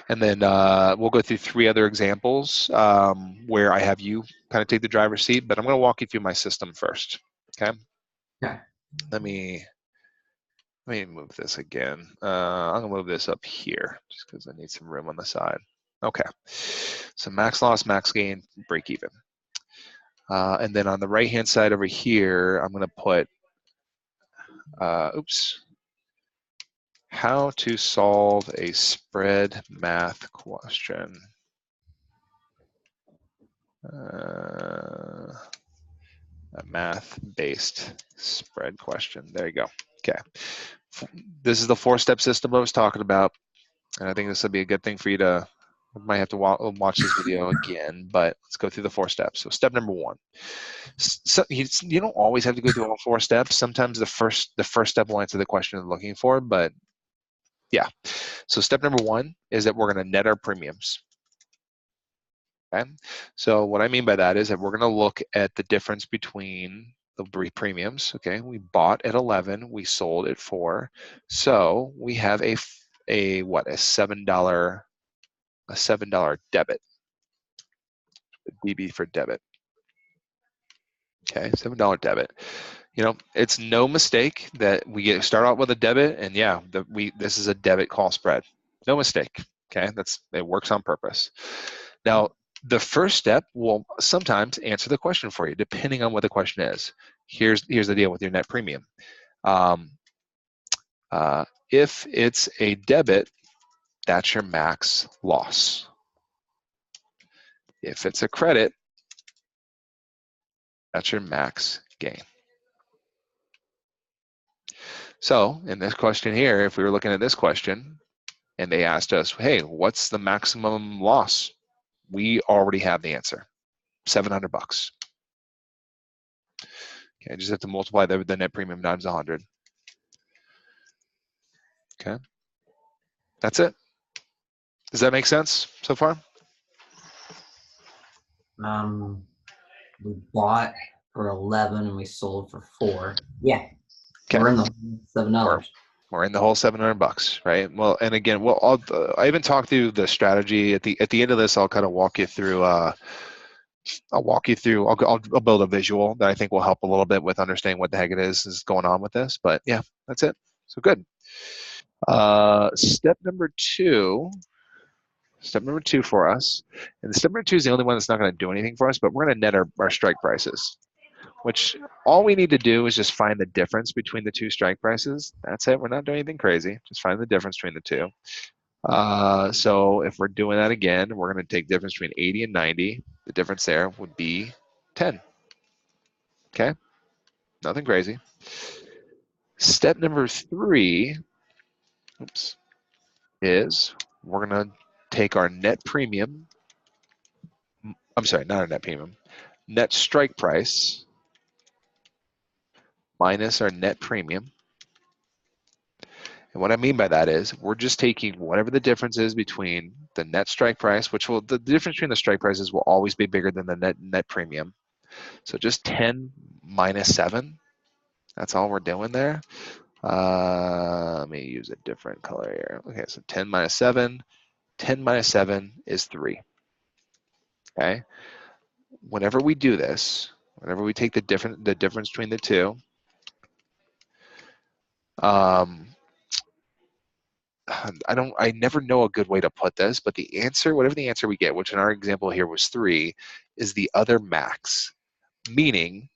And then we'll go through 3 other examples where I have you kind of take the driver's seat, but I'm going to walk you through my system first. Okay. Okay. Let me move this again. I'm going to move this up here just because I need some room on the side. Okay. So max loss, max gain, break even. And then on the right-hand side over here, I'm going to put, how to solve a spread math question. A math-based spread question. There you go. Okay. This is the 4-step system I was talking about, and I think this will be a good thing for you to. I might have to watch this video again, but let's go through the 4 steps. So step number 1. So you don't always have to go through all 4 steps. Sometimes the first step will answer the question you're looking for, but yeah. So step number 1 is that we're going to net our premiums. Okay. So what I mean by that is that we're going to look at the difference between the 3 premiums. Okay. We bought at 11, we sold at 4. So we have a $7 debit. DB for debit. Okay, $7 debit. You know, it's no mistake that we start out with a debit, and yeah, this is a debit call spread. No mistake. Okay, it works on purpose. Now, the first step will sometimes answer the question for you, depending on what the question is. here's the deal with your net premium. Um, if it's a debit, that's your max loss. If it's a credit, that's your max gain. So in this question here, if we were looking at this question and they asked us, hey, what's the maximum loss? We already have the answer, $700. Okay, just have to multiply the net premium times 100. Okay, that's it. Does that make sense so far? We bought for 11 and we sold for 4. Yeah. Okay. We're in the $7. We're in the whole $700, right? Well, and again, I even talked through the strategy at the end of this. I'll kind of walk you through. I'll build a visual that I think will help a little bit with understanding what the heck it is going on with this. But yeah, that's it. So good. Step number two for us, and step number 2 is the only one that's not going to do anything for us, but we're going to net our strike prices, which all we need to do is just find the difference between the two strike prices. That's it. We're not doing anything crazy. Just find the difference between the two. So if we're doing that again, we're going to take the difference between 80 and 90. The difference there would be 10. Okay? Nothing crazy. Step number 3, is we're going to take our net premium. I'm sorry, not our net premium. Net strike price minus our net premium. And what I mean by that is we're just taking whatever the difference is between the net strike price, which will, the difference between the strike prices will always be bigger than the net premium. So just 10 minus 7. That's all we're doing there. Let me use a different color here. Okay, so 10 minus 7. 10 minus 7 is 3. Okay. Whenever we do this, whenever we take the difference between the two, I never know a good way to put this, but the answer, whatever the answer we get, which in our example here was 3, is the other max. Meaning,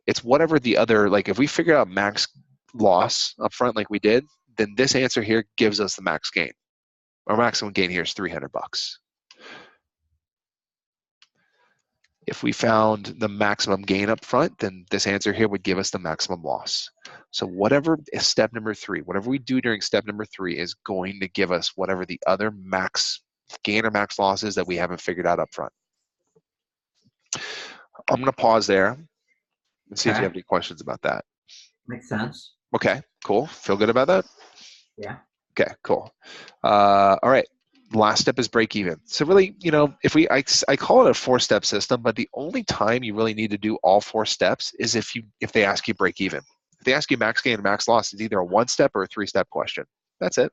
it's whatever the other, like if we figure out max loss up front like we did, then this answer here gives us the max gain. Our maximum gain here is $300. If we found the maximum gain up front, then this answer here would give us the maximum loss. So whatever is step number 3, whatever we do during step number 3 is going to give us whatever the other max gain or max loss is that we haven't figured out up front. I'm going to pause there and see if you have any questions about that. Makes sense. Okay, cool. Feel good about that? Yeah. Okay, cool. All right. Last step is break even. So really, I call it a 4-step system, but the only time you really need to do all 4 steps is if they ask you break even. If they ask you max gain and max loss, it's either a 1-step or a 3-step question. That's it.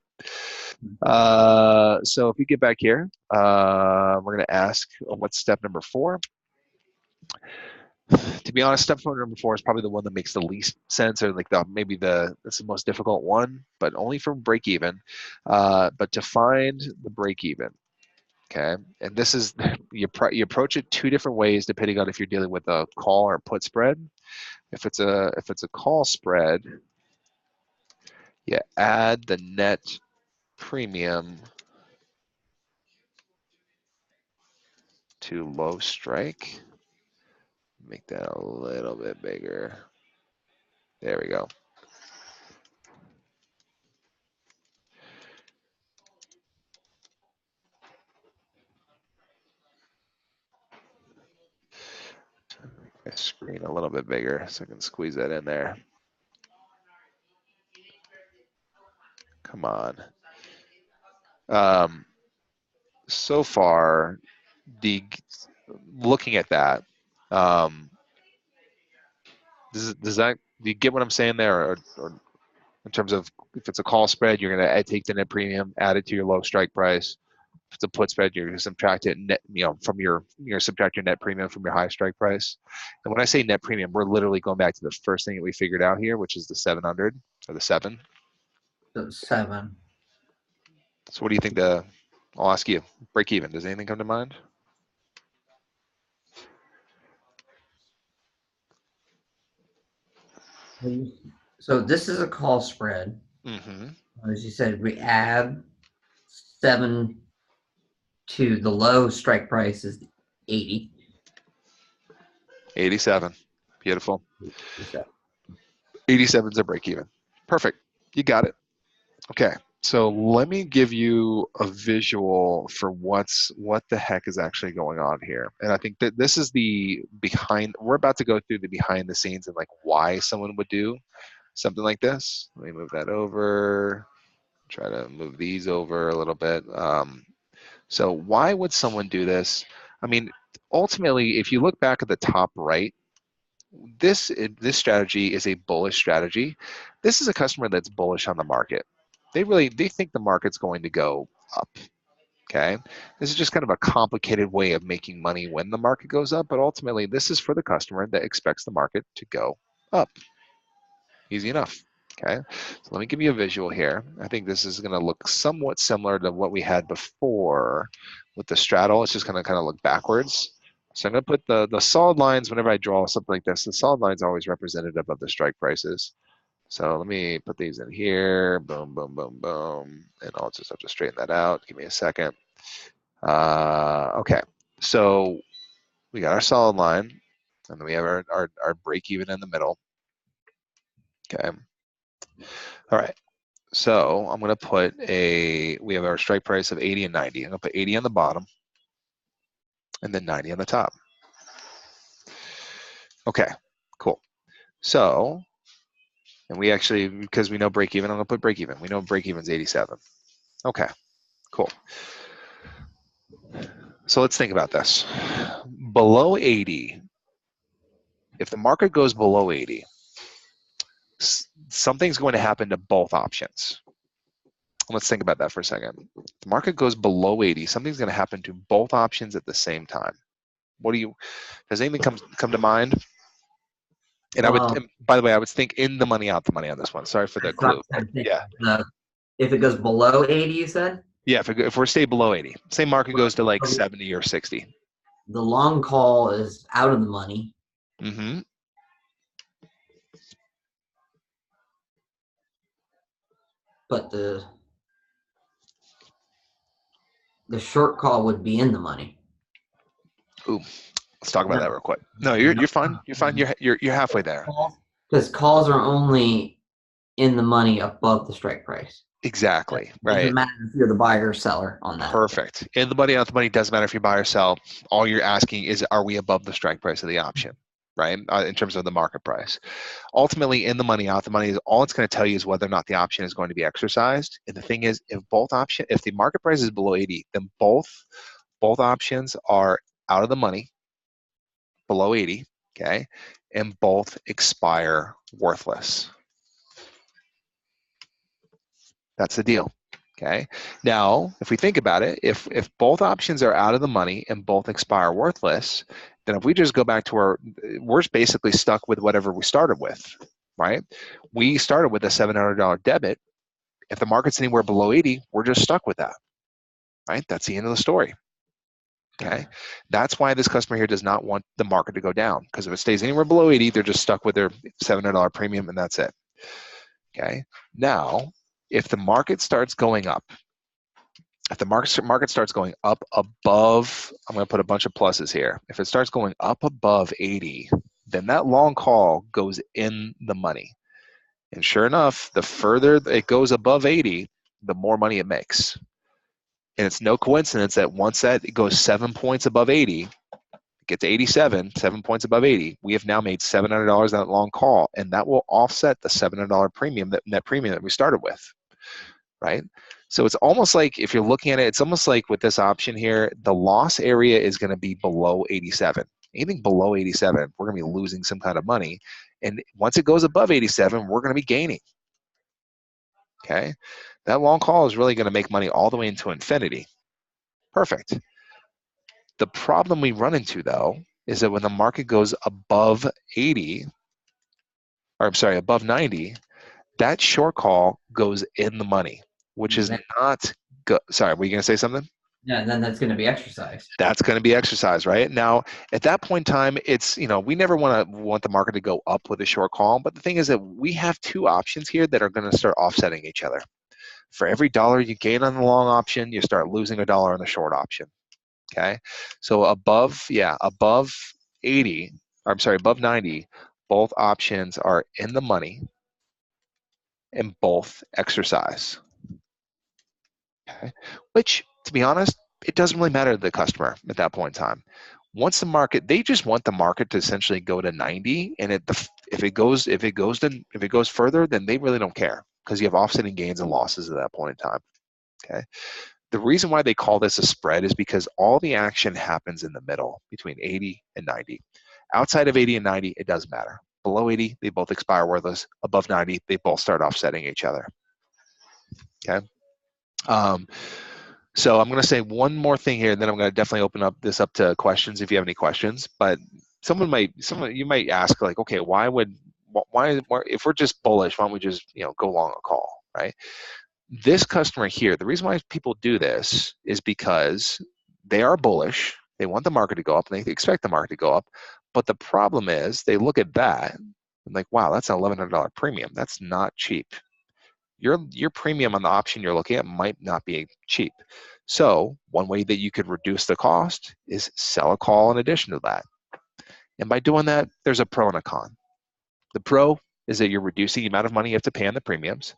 So if we get back here, we're going to ask what's step number 4. To be honest, step number 4 is probably the one that makes the least sense, or like it's the most difficult one, but only for break even. But to find the break even, okay, and this is you approach it 2 different ways depending on if you're dealing with a call or put spread. If it's a call spread, you add the net premium to low strike. Make that a little bit bigger. There we go. My screen a little bit bigger so I can squeeze that in there. Come on. So far, looking at that, do you get what I'm saying there, or in terms of if it's a call spread, you're going to take the net premium, add it to your low strike price. If it's a put spread, you're going to subtract it net, from you're subtract your net premium from your high strike price. And when I say net premium, we're literally going back to the first thing that we figured out here, which is the 700 or the 7. So 7. So what do you think I'll ask you, break even. Does anything come to mind? So this is a call spread. Mm-hmm. As you said, we add 7 to the low strike price is 80. 87. Beautiful. So 87 is a break even. Perfect. You got it. Okay. So let me give you a visual for what the heck is actually going on here. And I think that this is the behind, we're about to go through the behind the scenes and like why someone would do something like this. Let me move that over. Try to move these over a little bit. So why would someone do this? I mean, ultimately, if you look back at the top right, this strategy is a bullish strategy. This is a customer that's bullish on the market. They think the market's going to go up. Okay, this is just kind of a complicated way of making money when the market goes up, but ultimately this is for the customer that expects the market to go up. Easy enough. Okay, so let me give you a visual here. I think this is going to look somewhat similar to what we had before with the straddle. It's just going to kind of look backwards. So I'm going to put the solid lines whenever I draw something like this. The solid lines are always representative of the strike prices. So let me put these in here. Boom, boom, boom, boom. And I'll just have to straighten that out. Give me a second. Okay, so we got our solid line, and then we have our break even in the middle. Okay. All right. So I'm going to put we have our strike price of 80 and 90. I'm going to put 80 on the bottom and then 90 on the top. Okay, cool. So, and we actually, because we know break even, I'm going to put break even. We know break even is 87. Okay, cool. So let's think about this. Below 80, if the market goes below 80, something's going to happen to both options. Let's think about that for a second. If the market goes below 80, something's going to happen to both options at the same time. Does anything come to mind? And and by the way, I would think in the money, out the money on this one. Sorry for the clue, but yeah. If it goes below 80, you said? Yeah, if we're stay below 80, say market goes to like 70 or 60. The long call is out of the money. Mm-hmm. But the short call would be in the money. Ooh, let's talk about that real quick. No, you're fine. You're fine. You're halfway there. Because calls are only in the money above the strike price. Exactly. It Right. doesn't matter if you're the buyer or seller on that. Perfect. In the money, out the money doesn't matter if you buy or sell. All you're asking is, are we above the strike price of the option? Right, in terms of the market price. Ultimately, in the money, out the money is all it's going to tell you is whether or not the option is going to be exercised. And the thing is, if the market price is below 80, then both options are out of the money, below 80, okay, and both expire worthless. That's the deal. Okay. Now, if we think about it, if both options are out of the money and both expire worthless, then if we just go back to we're basically stuck with whatever we started with, right? We started with a $700 debit. If the market's anywhere below 80, we're just stuck with that, right? That's the end of the story. Okay. That's why this customer here does not want the market to go down, because if it stays anywhere below 80, they're just stuck with their $700 premium and that's it. Okay. Now, if the market starts going up, if the market starts going up above, I'm going to put a bunch of pluses here. If it starts going up above 80, then that long call goes in the money. And sure enough, the further it goes above 80, the more money it makes. And it's no coincidence that once that it goes 7 points above 80, get to 87, 7 points above 80, we have now made $700 on that long call, and that will offset the $700 premium, that net premium that we started with, right? So it's almost like, if you're looking at it, it's almost like with this option here, the loss area is going to be below 87. Anything below 87, we're going to be losing some kind of money. And once it goes above 87, we're going to be gaining. Okay? That long call is really going to make money all the way into infinity. Perfect. The problem we run into, though, is that when the market goes above 80, or I'm sorry, above 90, that short call goes in the money, which is not good. Sorry, were you going to say something? Yeah, and then that's going to be exercised. That's going to be exercise, right? Now, at that point in time, it's, we never want the market to go up with a short call, but the thing is that we have two options here that are going to start offsetting each other. For every dollar you gain on the long option, you start losing a dollar on the short option. Okay, so above 80, I'm sorry, above 90, both options are in the money and both exercise. Okay, which, to be honest, it doesn't really matter to the customer at that point in time. Once the market, they just want the market to essentially go to 90, and if it goes further, then they really don't care, because you have offsetting gains and losses at that point in time. Okay. The reason why they call this a spread is because all the action happens in the middle between 80 and 90. Outside of 80 and 90, it doesn't matter. Below 80, they both expire worthless. Above 90, they both start offsetting each other. Okay. So I'm going to say one more thing here, and then I'm going to definitely open this up to questions if you have any questions. But you might ask, like, okay, why if we're just bullish, why don't we just go long a call, right? This customer here, the reason why people do this is because they are bullish. They want the market to go up, and they expect the market to go up. But the problem is, they look at that and like, wow, that's an $1,100 premium. That's not cheap. Your premium on the option you're looking at might not be cheap. So one way that you could reduce the cost is sell a call in addition to that. And by doing that, there's a pro and a con. The pro is that you're reducing the amount of money you have to pay on the premiums.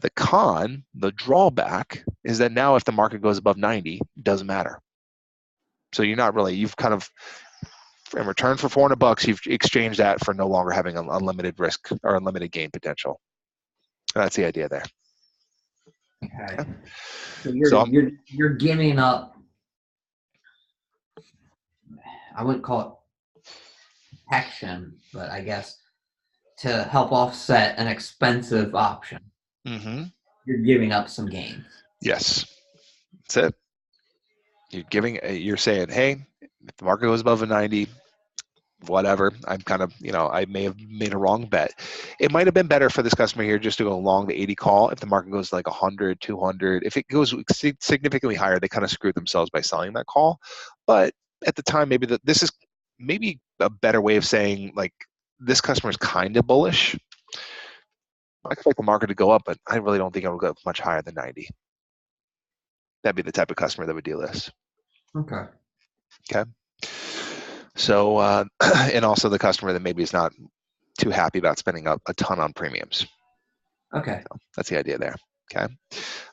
The con, the drawback, is that now if the market goes above 90, it doesn't matter. So you've kind of, in return for $400, you've exchanged that for no longer having an unlimited risk or unlimited gain potential. And that's the idea there. Okay. So So you're giving up. I wouldn't call it protection, but I guess to help offset an expensive option, you're giving up some gains. Yes, that's it. You're saying, hey, if the market goes above a 90, whatever, I'm kind of, I may have made a wrong bet. It might have been better for this customer here just to go long the 80 call. If the market goes like 100, 200, if it goes significantly higher, they kind of screwed themselves by selling that call. But at the time, this is maybe a better way of saying, like, this customer is kind of bullish. I expect the market to go up, but I really don't think it will go much higher than 90. That'd be the type of customer that would do this. Okay. Okay. So, and also the customer that maybe is not too happy about spending a ton on premiums. Okay. So that's the idea there. Okay.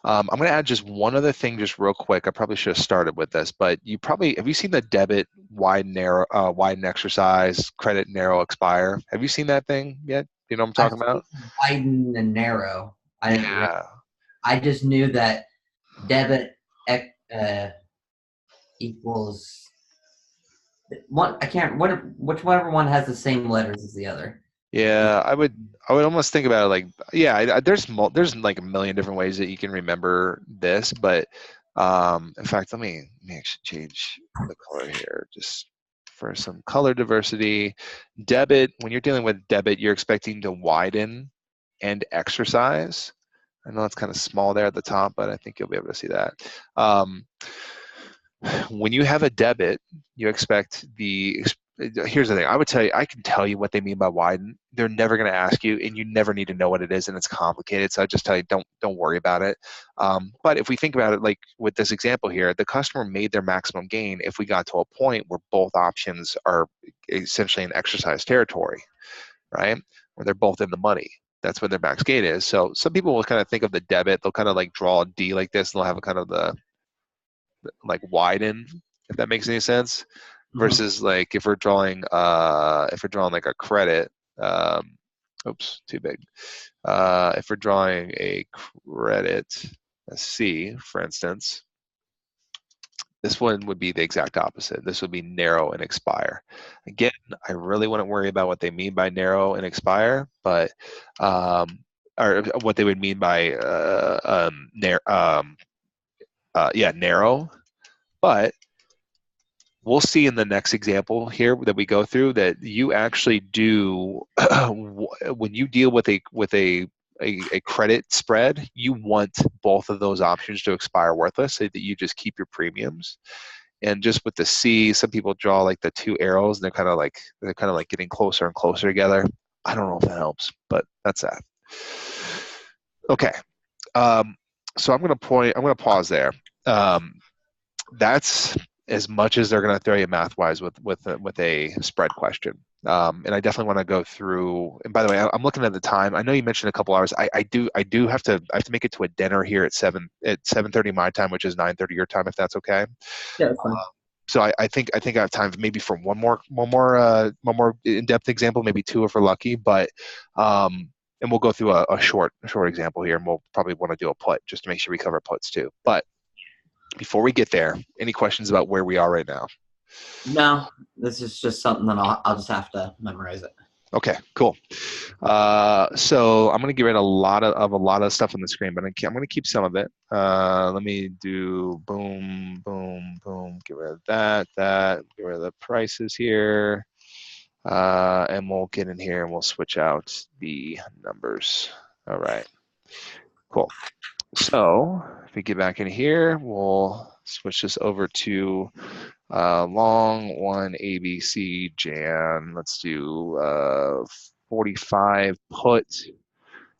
I'm going to add just one other thing just real quick. I probably should have started with this, but have you seen the debit widen exercise, credit narrow expire? Have you seen that thing yet? You know what I'm talking about? Widen and narrow. Yeah. I just knew that debit equals one. I can't. Whichever one has the same letters as the other. Yeah, I would almost think about it like, yeah, there's like a million different ways that you can remember this, but in fact, let me actually change the color here just for some color diversity. Debit, when you're dealing with debit, you're expecting to widen and exercise. I know it's kind of small there at the top, but I think you'll be able to see that. When you have a debit, you expect here's the thing. I can tell you what they mean by widen. They're never going to ask you, and you never need to know what it is, and it's complicated. So I just tell you, don't worry about it. But if we think about it, like with this example here, the customer made their maximum gain if we got to a point where both options are essentially in exercise territory, right? Where they're both in the money. That's what their max gain is. So some people will kind of think of the debit. They'll kind of like draw a D like this, and they'll have a kind of the like widen, if that makes any sense, versus like if we're drawing like a credit, oops, too big. If we're drawing a credit, a C, for instance, this one would be the exact opposite. This would be narrow and expire. Again, I really wouldn't worry about what they mean by narrow and expire, but or what they would mean by narrow. But we'll see in the next example here that we go through that you actually do when you deal with a a credit spread, you want both of those options to expire worthless so that you just keep your premiums. And just with the C, some people draw like the two arrows, and they're kind of like getting closer and closer together. I don't know if that helps, but that's that. Okay. So I'm going to pause there. That's as much as they're going to throw you math-wise with a spread question. And I definitely want to go through. And by the way, I'm looking at the time. I know you mentioned a couple hours. I have to make it to a dinner here at 7:30 my time, which is 9:30 your time, if that's okay. Yeah, that's fine. So I think I have time maybe for one more in-depth example, maybe two if we're lucky. But and we'll go through a short example here, and we'll probably want to do a put just to make sure we cover puts too. But before we get there, any questions about where we are right now? No, this is just something that I'll just have to memorize it. Okay, cool. So I'm going to get rid of a lot of stuff on the screen, but I'm going to keep some of it. Let me do boom, boom, boom. Get rid of that. Get rid of the prices here. And we'll get in here and we'll switch out the numbers. All right, cool. So if we get back in here, we'll switch this over to long one ABC Jan. Let's do 45 put,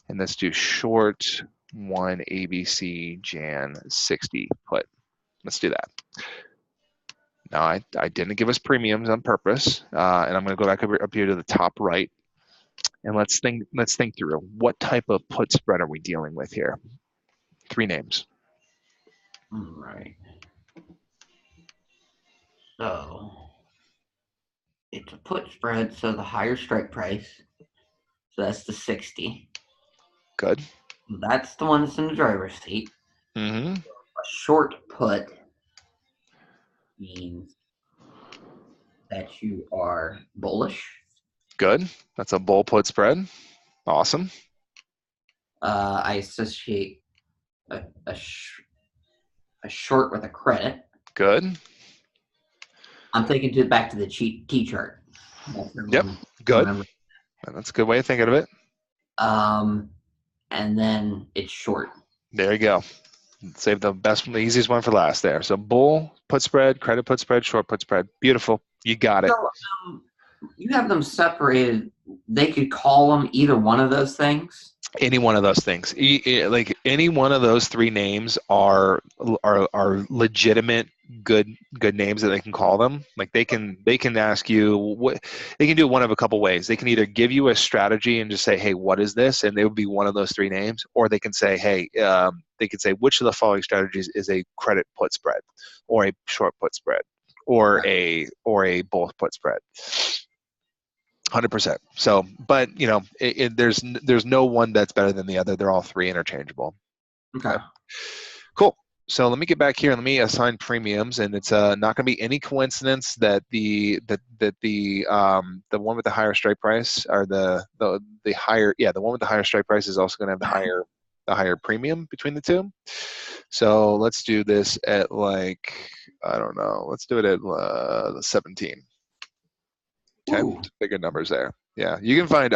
and let's do short one ABC Jan 60 put. Let's do that. Now I didn't give us premiums on purpose, and I'm going to go back up here to the top right, and let's think through what type of put spread are we dealing with here. 3 names. All right. So it's a put spread, so the higher strike price. So that's the 60. Good. That's the one that's in the driver's seat. Mm-hmm. A short put means that you are bullish. Good. That's a bull put spread. Awesome. I associate a short with a credit. Good. I'm thinking back to the T chart. Yep. Good. That's a good way of thinking of it. And then it's short. There you go. Save the easiest one for last there. So bull put spread, credit put spread, short put spread. Beautiful. You got it. So, you have them separated. They could call them either one of those things. Any one of those things, like any one of those 3 names are legitimate good names that they can call them. Like they can ask you what they can do it one of a couple ways. They can either give you a strategy and just say, hey, what is this? And they would be one of those 3 names, or they can say, hey, they could say which of the following strategies is a credit put spread, or a short put spread, or a bull put spread. 100%. So, but there's no one that's better than the other. They're all 3 interchangeable. Okay. Cool. So let me get back here and let me assign premiums, and it's not going to be any coincidence that the one with the higher strike price, or the one with the higher strike price is also going to have the higher premium between the 2. So let's do this at I don't know. Let's do it at 17. Okay, Ooh. bigger numbers there. Yeah, you can find.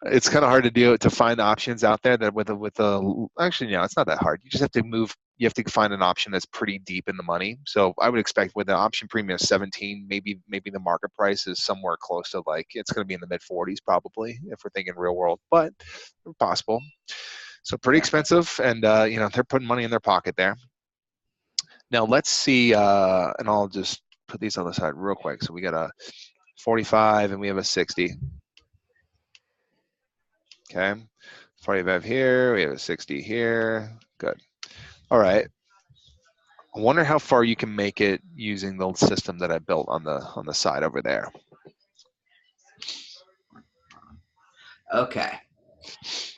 It's kind of hard to find the options out there that actually, no, it's not that hard. You just have to move. You have to find an option that's pretty deep in the money. So I would expect with the option premium of 17, maybe the market price is somewhere close to it's going to be in the mid 40s probably if we're thinking real world, but possible. So pretty expensive, and they're putting money in their pocket there. Now let's see, and I'll just put these on the side real quick. So we got a 45 and we have a 60. Okay, 45 here, we have a 60 here. Good. All right. I wonder how far you can make it using the system that I built on the side over there. Okay.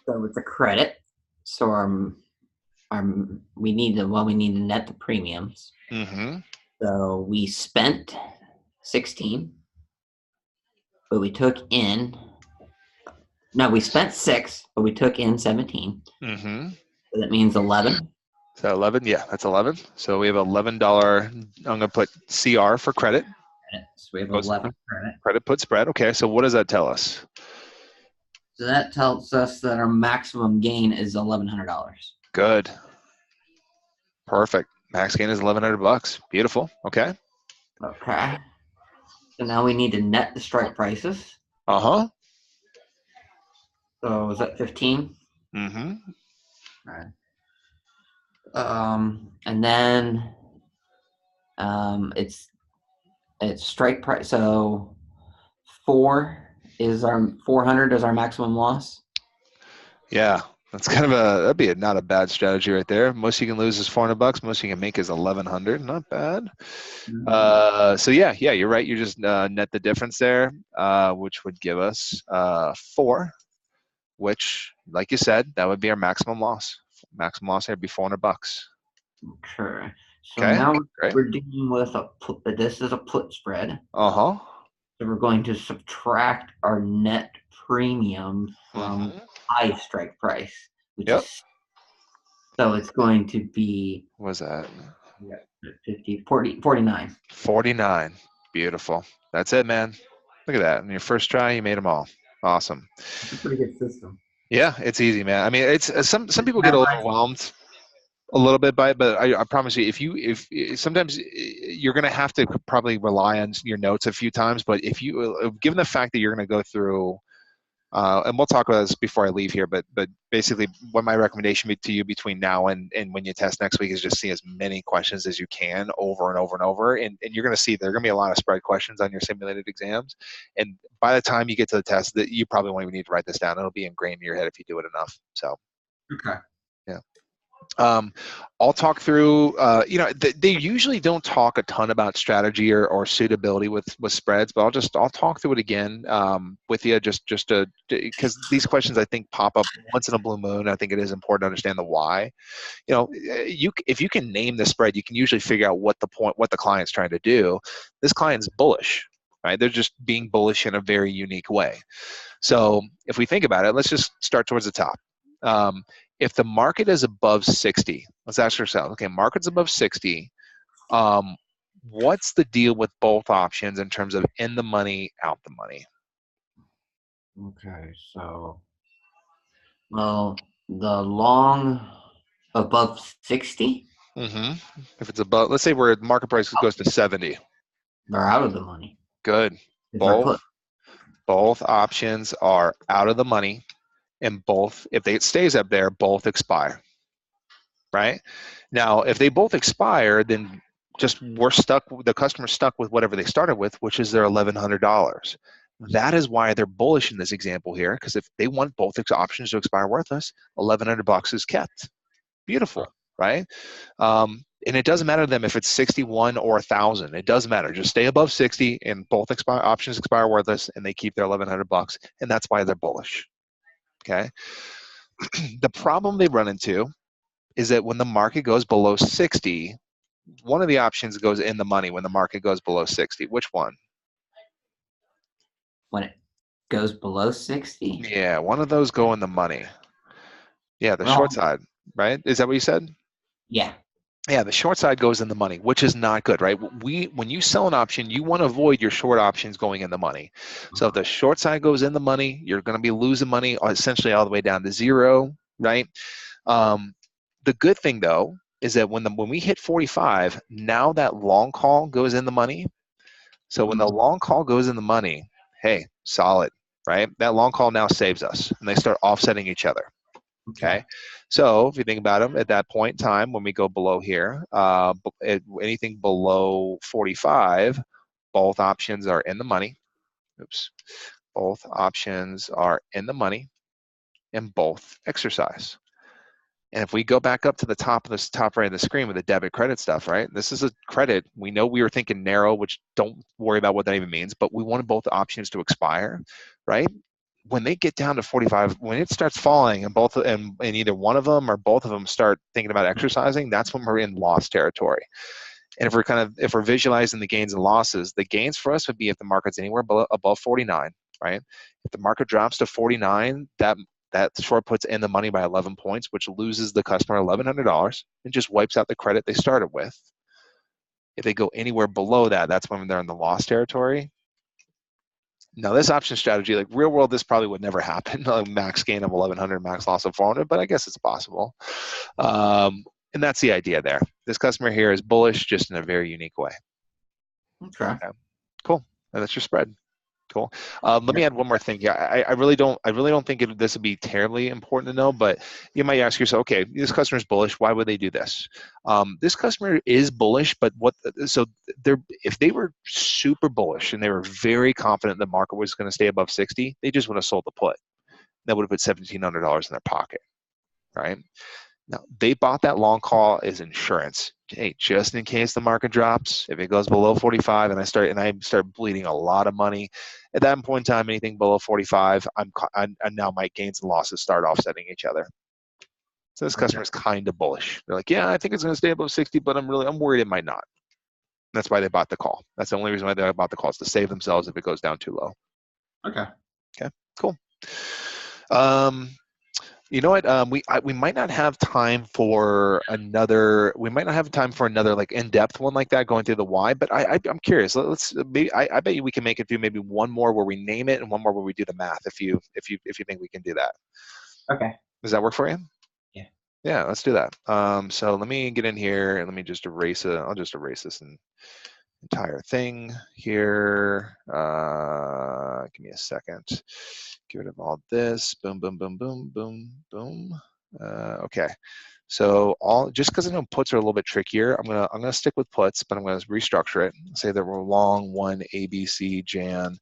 So it's a credit. So we need to net the premiums. Mm-hmm. So we spent 16, but we took in. No, we spent 6, but we took in 17. Mm-hmm. So that means 11. So 11, yeah, that's 11. So we have $11. I'm gonna put CR for credit. So we have 11 credit. Credit put spread. Okay, so what does that tell us? So that tells us that our maximum gain is $1,100. Good. Perfect. Max gain is 1,100 bucks. Beautiful. Okay. Okay. So now we need to net the strike prices. Uh-huh. So is that 15? Mm-hmm. All right. And then it's strike price. So 400 is our maximum loss. Yeah. That's kind of that'd be not a bad strategy right there. Most you can lose is 400 bucks. Most you can make is 1,100. Not bad. Mhm. So yeah, you're right. You just net the difference there, which would give us 4, which, like you said, that would be our maximum loss. Maximum loss here would be 400 bucks. Okay. So Okay, now great. we're dealing with this is a put spread. Uh-huh. So we're going to subtract our net premium from Mm-hmm. high strike price, which Yep. is so it's going to be What was that? 50, 40, 49. 49. Beautiful. That's it, man. Look at that. In your first try, you made them all. Awesome. It's a pretty good system. Yeah, it's easy, man. I mean, it's some people get Memorize. overwhelmed a little bit by it, but I promise you, if sometimes you're going to have to probably rely on your notes a few times, but if you, given the fact that you're going to go through, and we'll talk about this before I leave here, but basically, what my recommendation to you between now and when you test next week is just see as many questions as you can over and over and over, and you're going to see there are going to be a lot of spread questions on your simulated exams, and by the time you get to the test, that you probably won't even need to write this down. It'll be ingrained in your head if you do it enough. So, Okay. yeah. Um, I'll talk through, they usually don't talk a ton about strategy or suitability with spreads, but I'll talk through it again with you just to, because these questions I think pop up once in a blue moon. I think it is important to understand the why. If you can name the spread, you can usually figure out what the client's trying to do. This client's bullish, right? They're just being bullish in a very unique way. So if we think about it, let's just start towards the top. If the market is above 60, let's ask ourselves, okay, market's above 60. Um, what's the deal with both options in terms of in the money, out the money? Okay. So, well, the long above 60, Mm-hmm. If it's above, let's say where market price goes to 70. they're out of the money. Good. Is our Both put. both options are out of the money, and both, if it stays up there, both expire. Right? Now, if they both expire, then just the customer's stuck with whatever they started with, which is their $1,100. That is why they're bullish in this example here, because if they want both options to expire worthless, 1,100 bucks is kept. Beautiful, right? And it doesn't matter to them if it's 61 or 1,000. It doesn't matter. Just stay above 60, and both options expire worthless, and they keep their 1,100 bucks, and that's why they're bullish. Okay. The problem they run into is that when the market goes below 60, one of the options goes in the money when the market goes below 60. Which one? When it goes below 60. Yeah, one of those go in the money. Yeah, the short Well, side, right? Is that what you said? yeah. Yeah, the short side goes in the money, which is not good, right? When you sell an option, you want to avoid your short options going in the money. So if the short side goes in the money, you're going to be losing money essentially all the way down to zero, right? Um, the good thing though is that when we hit 45, now that long call goes in the money. So when the Mhm. long call goes in the money, hey, solid, right? That long call now saves us, and they start offsetting each other. Okay. Okay, so if you think about them at that point in time, when we go below here, anything below 45, both options are in the money. Oops, both options are in the money, and both exercise. And if we go back up to the top of this top right of the screen with the debit credit stuff, right? This is a credit. We know we were thinking narrow, which don't worry about what that even means, but we wanted both options to expire, right? When they get down to 45, when it starts falling and and either one of them or both of them start thinking about exercising, that's when we're in loss territory. And if we're visualizing the gains and losses, the gains for us would be if the market's anywhere above 49, right? If the market drops to 49, that short puts in the money by 11 points, which loses the customer $1,100 and just wipes out the credit they started with. If they go anywhere below that, that's when they're in the loss territory. Now this option strategy, like real world, this probably would never happen. A max gain of 1100, max loss of 400, but I guess it's possible. And that's the idea there. This customer here is bullish, just in a very unique way. Okay. Okay. Cool. And that's your spread. Cool. Let me Yep. add one more thing. Yeah, I really don't think this would be terribly important to know, but you might ask yourself, okay, this customer is bullish. Why would they do this? This customer is bullish, but if they were super bullish and they were very confident the market was going to stay above 60, they just would have sold the put. That would have put $1,700 in their pocket, right? Now, they bought that long call as insurance. Hey, just in case the market drops, if it goes below 45 and I start bleeding a lot of money, at that point in time, anything below 45, and now my gains and losses start offsetting each other. So this customer is kind of bullish. They're like, yeah, I think it's going to stay above 60, but I'm worried it might not. That's why they bought the call. That's the only reason why they bought the call, is to save themselves if it goes down too low. Okay. Okay, cool. You know what? We might not have time for another. We might not have time for another like in-depth one like that, going through the why. But I'm curious. Let's maybe I bet you we can make it do maybe one more where we name it and one more where we do the math. If you think we can do that. Okay. Does that work for you? Yeah. Yeah, let's do that. So let me get in here and let me just erase it. I'll just erase this entire thing here. Give me a second. Get rid of all this. Boom, boom, boom, boom, boom, boom. Okay. So just because I know puts are a little bit trickier, I'm gonna stick with puts, but I'm gonna restructure it. Say that we're long one ABC Jan.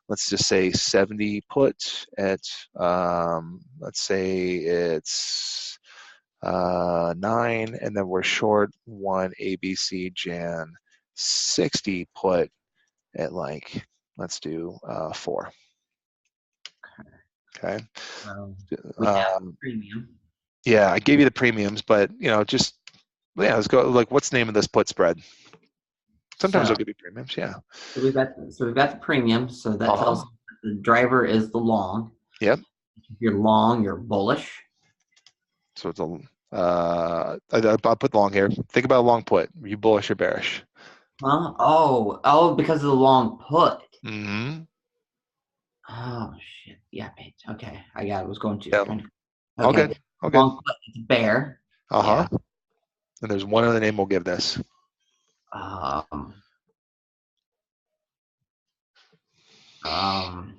Let's just say 70 put at let's say it's 9, and then we're short one ABC Jan 60 put at like, let's do 4. Okay. We have Um, premium. yeah, I gave you the premiums, but let's go. Like, what's the name of this put spread? Sometimes So, I'll give you premiums. Yeah. we've got the premium. So that tells Uh-huh. us the driver is the long. Yep. If you're long, you're bullish. So it's I'll put long here. Think about a long put. Are you bullish or bearish? Huh? Oh, because of the long put. Mm-hmm. Oh shit. Yeah, okay. I got it. Was going to Yeah. trying to. All Okay. good. All good. Long put. It's bear. Uh-huh. Yeah. And there's one other name we'll give this. Um. Um.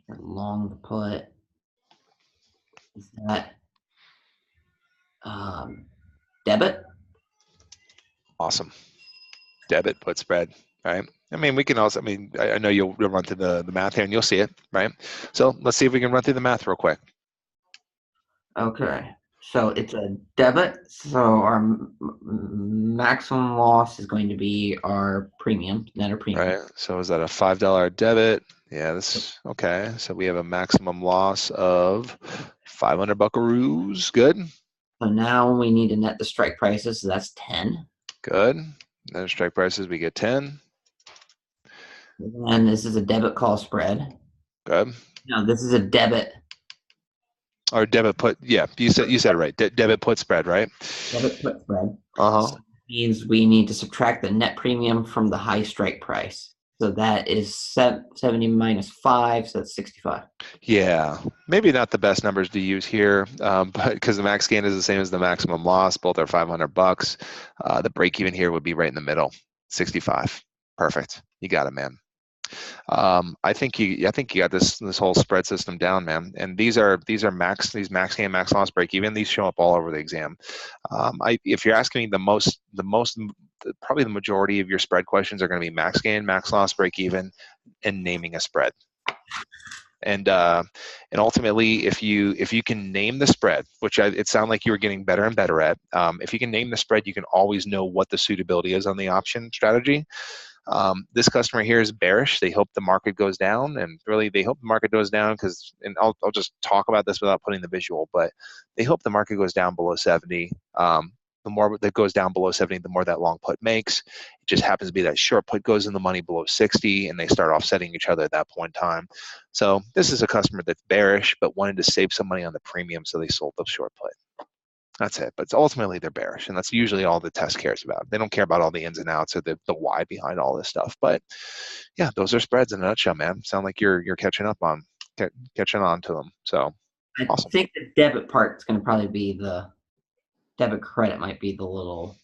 Long put. Is that debit? Awesome. Debit put spread. Right. I mean, we can also. I mean, I know you'll run through the math here and you'll see it. Right. So let's see if we can run through the math real quick. Okay. So it's a debit. So our maximum loss is going to be our premium, net or premium. Right. So is that a $5 debit? Yeah. Okay. So we have a maximum loss of 500 buckaroos. Good. So now we need to net the strike prices. So that's 10. Good. Then strike prices, we get 10. And this is a debit call spread. Good. No, this is a debit. Or debit put. Yeah. You said it right. Debit put spread, right? Debit put spread. Uh-huh. So that means we need to subtract the net premium from the high strike price. So that is 70 minus 5, so that's 65. Yeah, maybe not the best numbers to use here, but because the max gain is the same as the maximum loss, both are 500 bucks. The break even here would be right in the middle, 65. Perfect. You got it, man. I think you got this whole spread system down, man. And these max gain, max loss, break even. These show up all over the exam. If you're asking me probably the majority of your spread questions are going to be max gain, max loss, break even, and naming a spread. And ultimately, if you can name the spread, which it sounded like you were getting better and better at, if you can name the spread, you can always know what the suitability is on the option strategy. This customer here is bearish. They hope the market goes down, and really they hope the market goes down because, and I'll just talk about this without putting the visual, but they hope the market goes down below 70. The more that goes down below 70, the more that long put makes. It just happens to be that short put goes in the money below 60, and they start offsetting each other at that point in time. So this is a customer that's bearish, but wanted to save some money on the premium, so they sold the short put. That's it. But ultimately, they're bearish, and that's usually all the test cares about. They don't care about all the ins and outs or the why behind all this stuff. But yeah, those are spreads in a nutshell, man. Sound like you're catching up on catching on to them. So I awesome. think the debit part's going to probably be the debit credit might be the little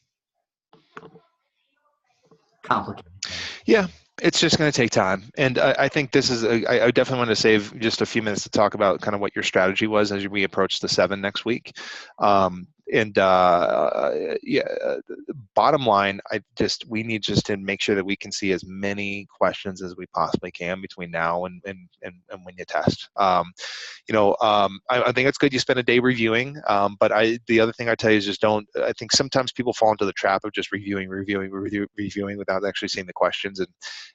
complicated thing. Yeah, it's just going to take time. And I think this is, I definitely want to save just a few minutes to talk about kind of what your strategy was as we approach the 7 next week. And yeah, bottom line, we need just to make sure that we can see as many questions as we possibly can between now and when you test. I think it's good you spend a day reviewing. But the other thing I tell you is just don't. I think sometimes people fall into the trap of just reviewing without actually seeing the questions. And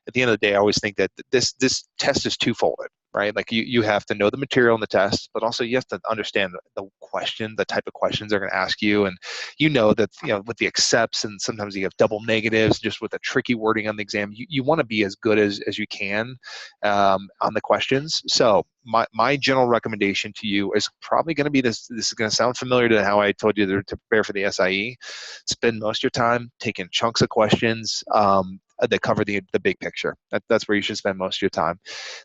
at the end of the day, I always think that this test is twofold, right? Like you have to know the material in the test, but also you have to understand the type of questions they're going to ask you, and that with the accepts and sometimes you have double negatives, just with the tricky wording on the exam, you want to be as good as you can on the questions. So my general recommendation to you is probably going to be this. This is going to sound familiar to how I told you to prepare for the SIE. Spend most of your time taking chunks of questions that cover the big picture. That's where you should spend most of your time.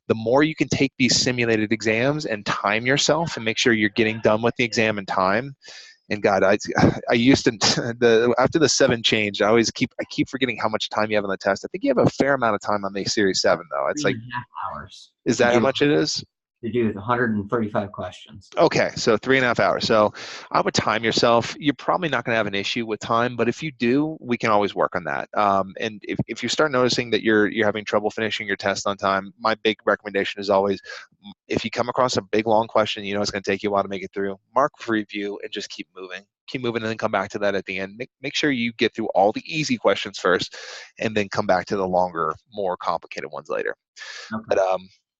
The more you can take these simulated exams and time yourself and make sure you're getting done with the exam in time. And God, I used to after the 7 changed, I keep forgetting how much time you have on the test. I think you have a fair amount of time on the Series 7 though. It's Three like, and a half hours is to that how do much it is? 135 questions. Okay, so 3.5 hours. So I would time yourself. You're probably not going to have an issue with time, but if you do, we can always work on that. And if you start noticing that you're having trouble finishing your test on time, my big recommendation is always, if you come across a big long question, it's going to take you a while to make it through, mark for review and just keep moving. Keep moving and then come back to that at the end. Make sure you get through all the easy questions first and then come back to the longer, more complicated ones later. Okay.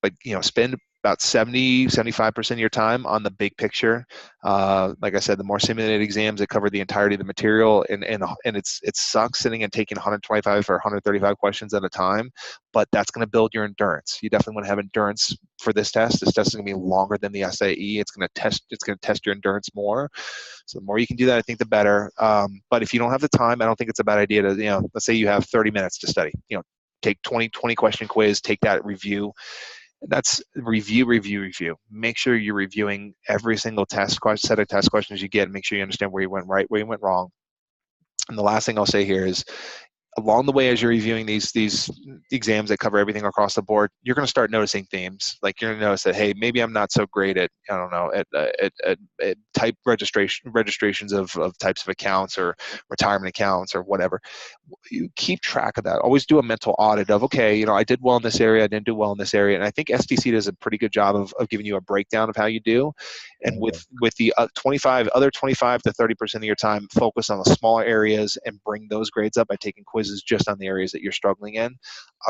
But spend about 75% of your time on the big picture. Like I said, the more simulated exams that cover the entirety of the material, and it sucks sitting and taking 125 or 135 questions at a time, but that's going to build your endurance. You definitely want to have endurance for this test. This test is going to be longer than the SAE. It's going to test your endurance more. So the more you can do that, I think the better. But if you don't have the time, I don't think it's a bad idea to, let's say you have 30 minutes to study, take 20 question quiz, take that review. That's review. Make sure you're reviewing every single set of test questions you get. Make sure you understand where you went right, where you went wrong. And the last thing I'll say here is, along the way, as you're reviewing these exams that cover everything across the board, you're going to start noticing themes. Like you're going to notice that, hey, maybe I'm not so great at, I don't know, at type registrations of types of accounts or retirement accounts or whatever. You keep track of that. Always do a mental audit of, okay, I did well in this area, I didn't do well in this area. And I think STC does a pretty good job of giving you a breakdown of how you do. And with the 25 to 30% of your time, focus on the smaller areas and bring those grades up by taking quizzes just on the areas that you're struggling in.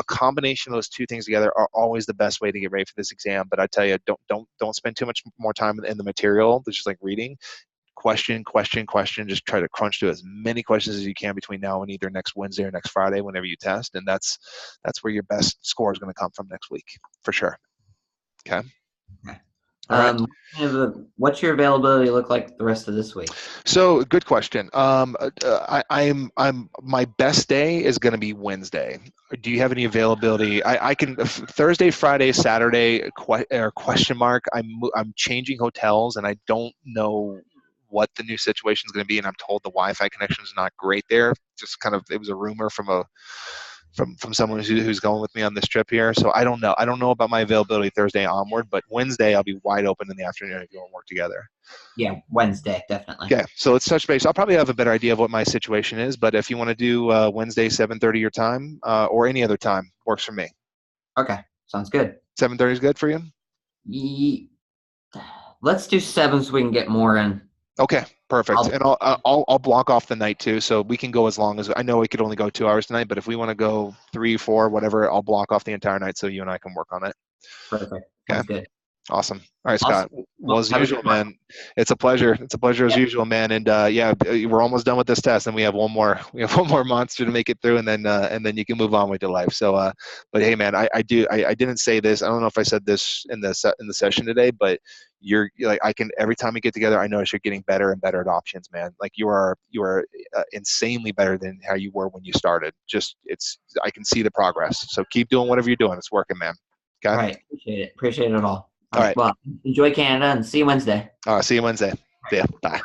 A combination of those two things together are always the best way to get ready for this exam. But I tell you, don't spend too much more time in the material. It's just like reading. Question. Just try to crunch through as many questions as you can between now and either next Wednesday or next Friday, whenever you test. And that's where your best score is going to come from next week, for sure. Okay. Okay. All right. What's your availability look like the rest of this week? So, good question. I'm my best day is going to be Wednesday. Do you have any availability? I can Thursday, Friday, Saturday question mark. I'm changing hotels and I don't know what the new situation is going to be, and I'm told the Wi-Fi connection is not great there. Just kind of, it was a rumor from someone who's going with me on this trip here. So I don't know. I don't know about my availability Thursday onward, but Wednesday I'll be wide open in the afternoon if you want to work together. Yeah, Wednesday, definitely. Okay, so let's touch base. I'll probably have a better idea of what my situation is, but if you want to do Wednesday 7:30 your time or any other time, works for me. Okay, sounds good. 7:30 is good for you? Let's do 7 so we can get more in. Okay, perfect. And I'll block off the night too, so we can go as long as, I know we could only go 2 hours tonight, but if we want to go 3, 4, whatever, I'll block off the entire night so you and I can work on it. Perfect. Sounds good. Awesome. All right, Scott. Awesome. Well, as usual, man, it's a pleasure. It's a pleasure as usual, man. And yeah, we're almost done with this test, and we have one more monster to make it through, and then you can move on with your life. So, but hey, man, I didn't say this. I don't know if I said this in the session today, but like, I can, every time we get together, I notice you're getting better and better at options, man. Like you are insanely better than how you were when you started. Just I can see the progress. So keep doing whatever you're doing. It's working, man. All Okay. right. Appreciate it. Appreciate it all. All All right. right. Well, enjoy Canada and see you Wednesday. See you Wednesday. See ya. Bye.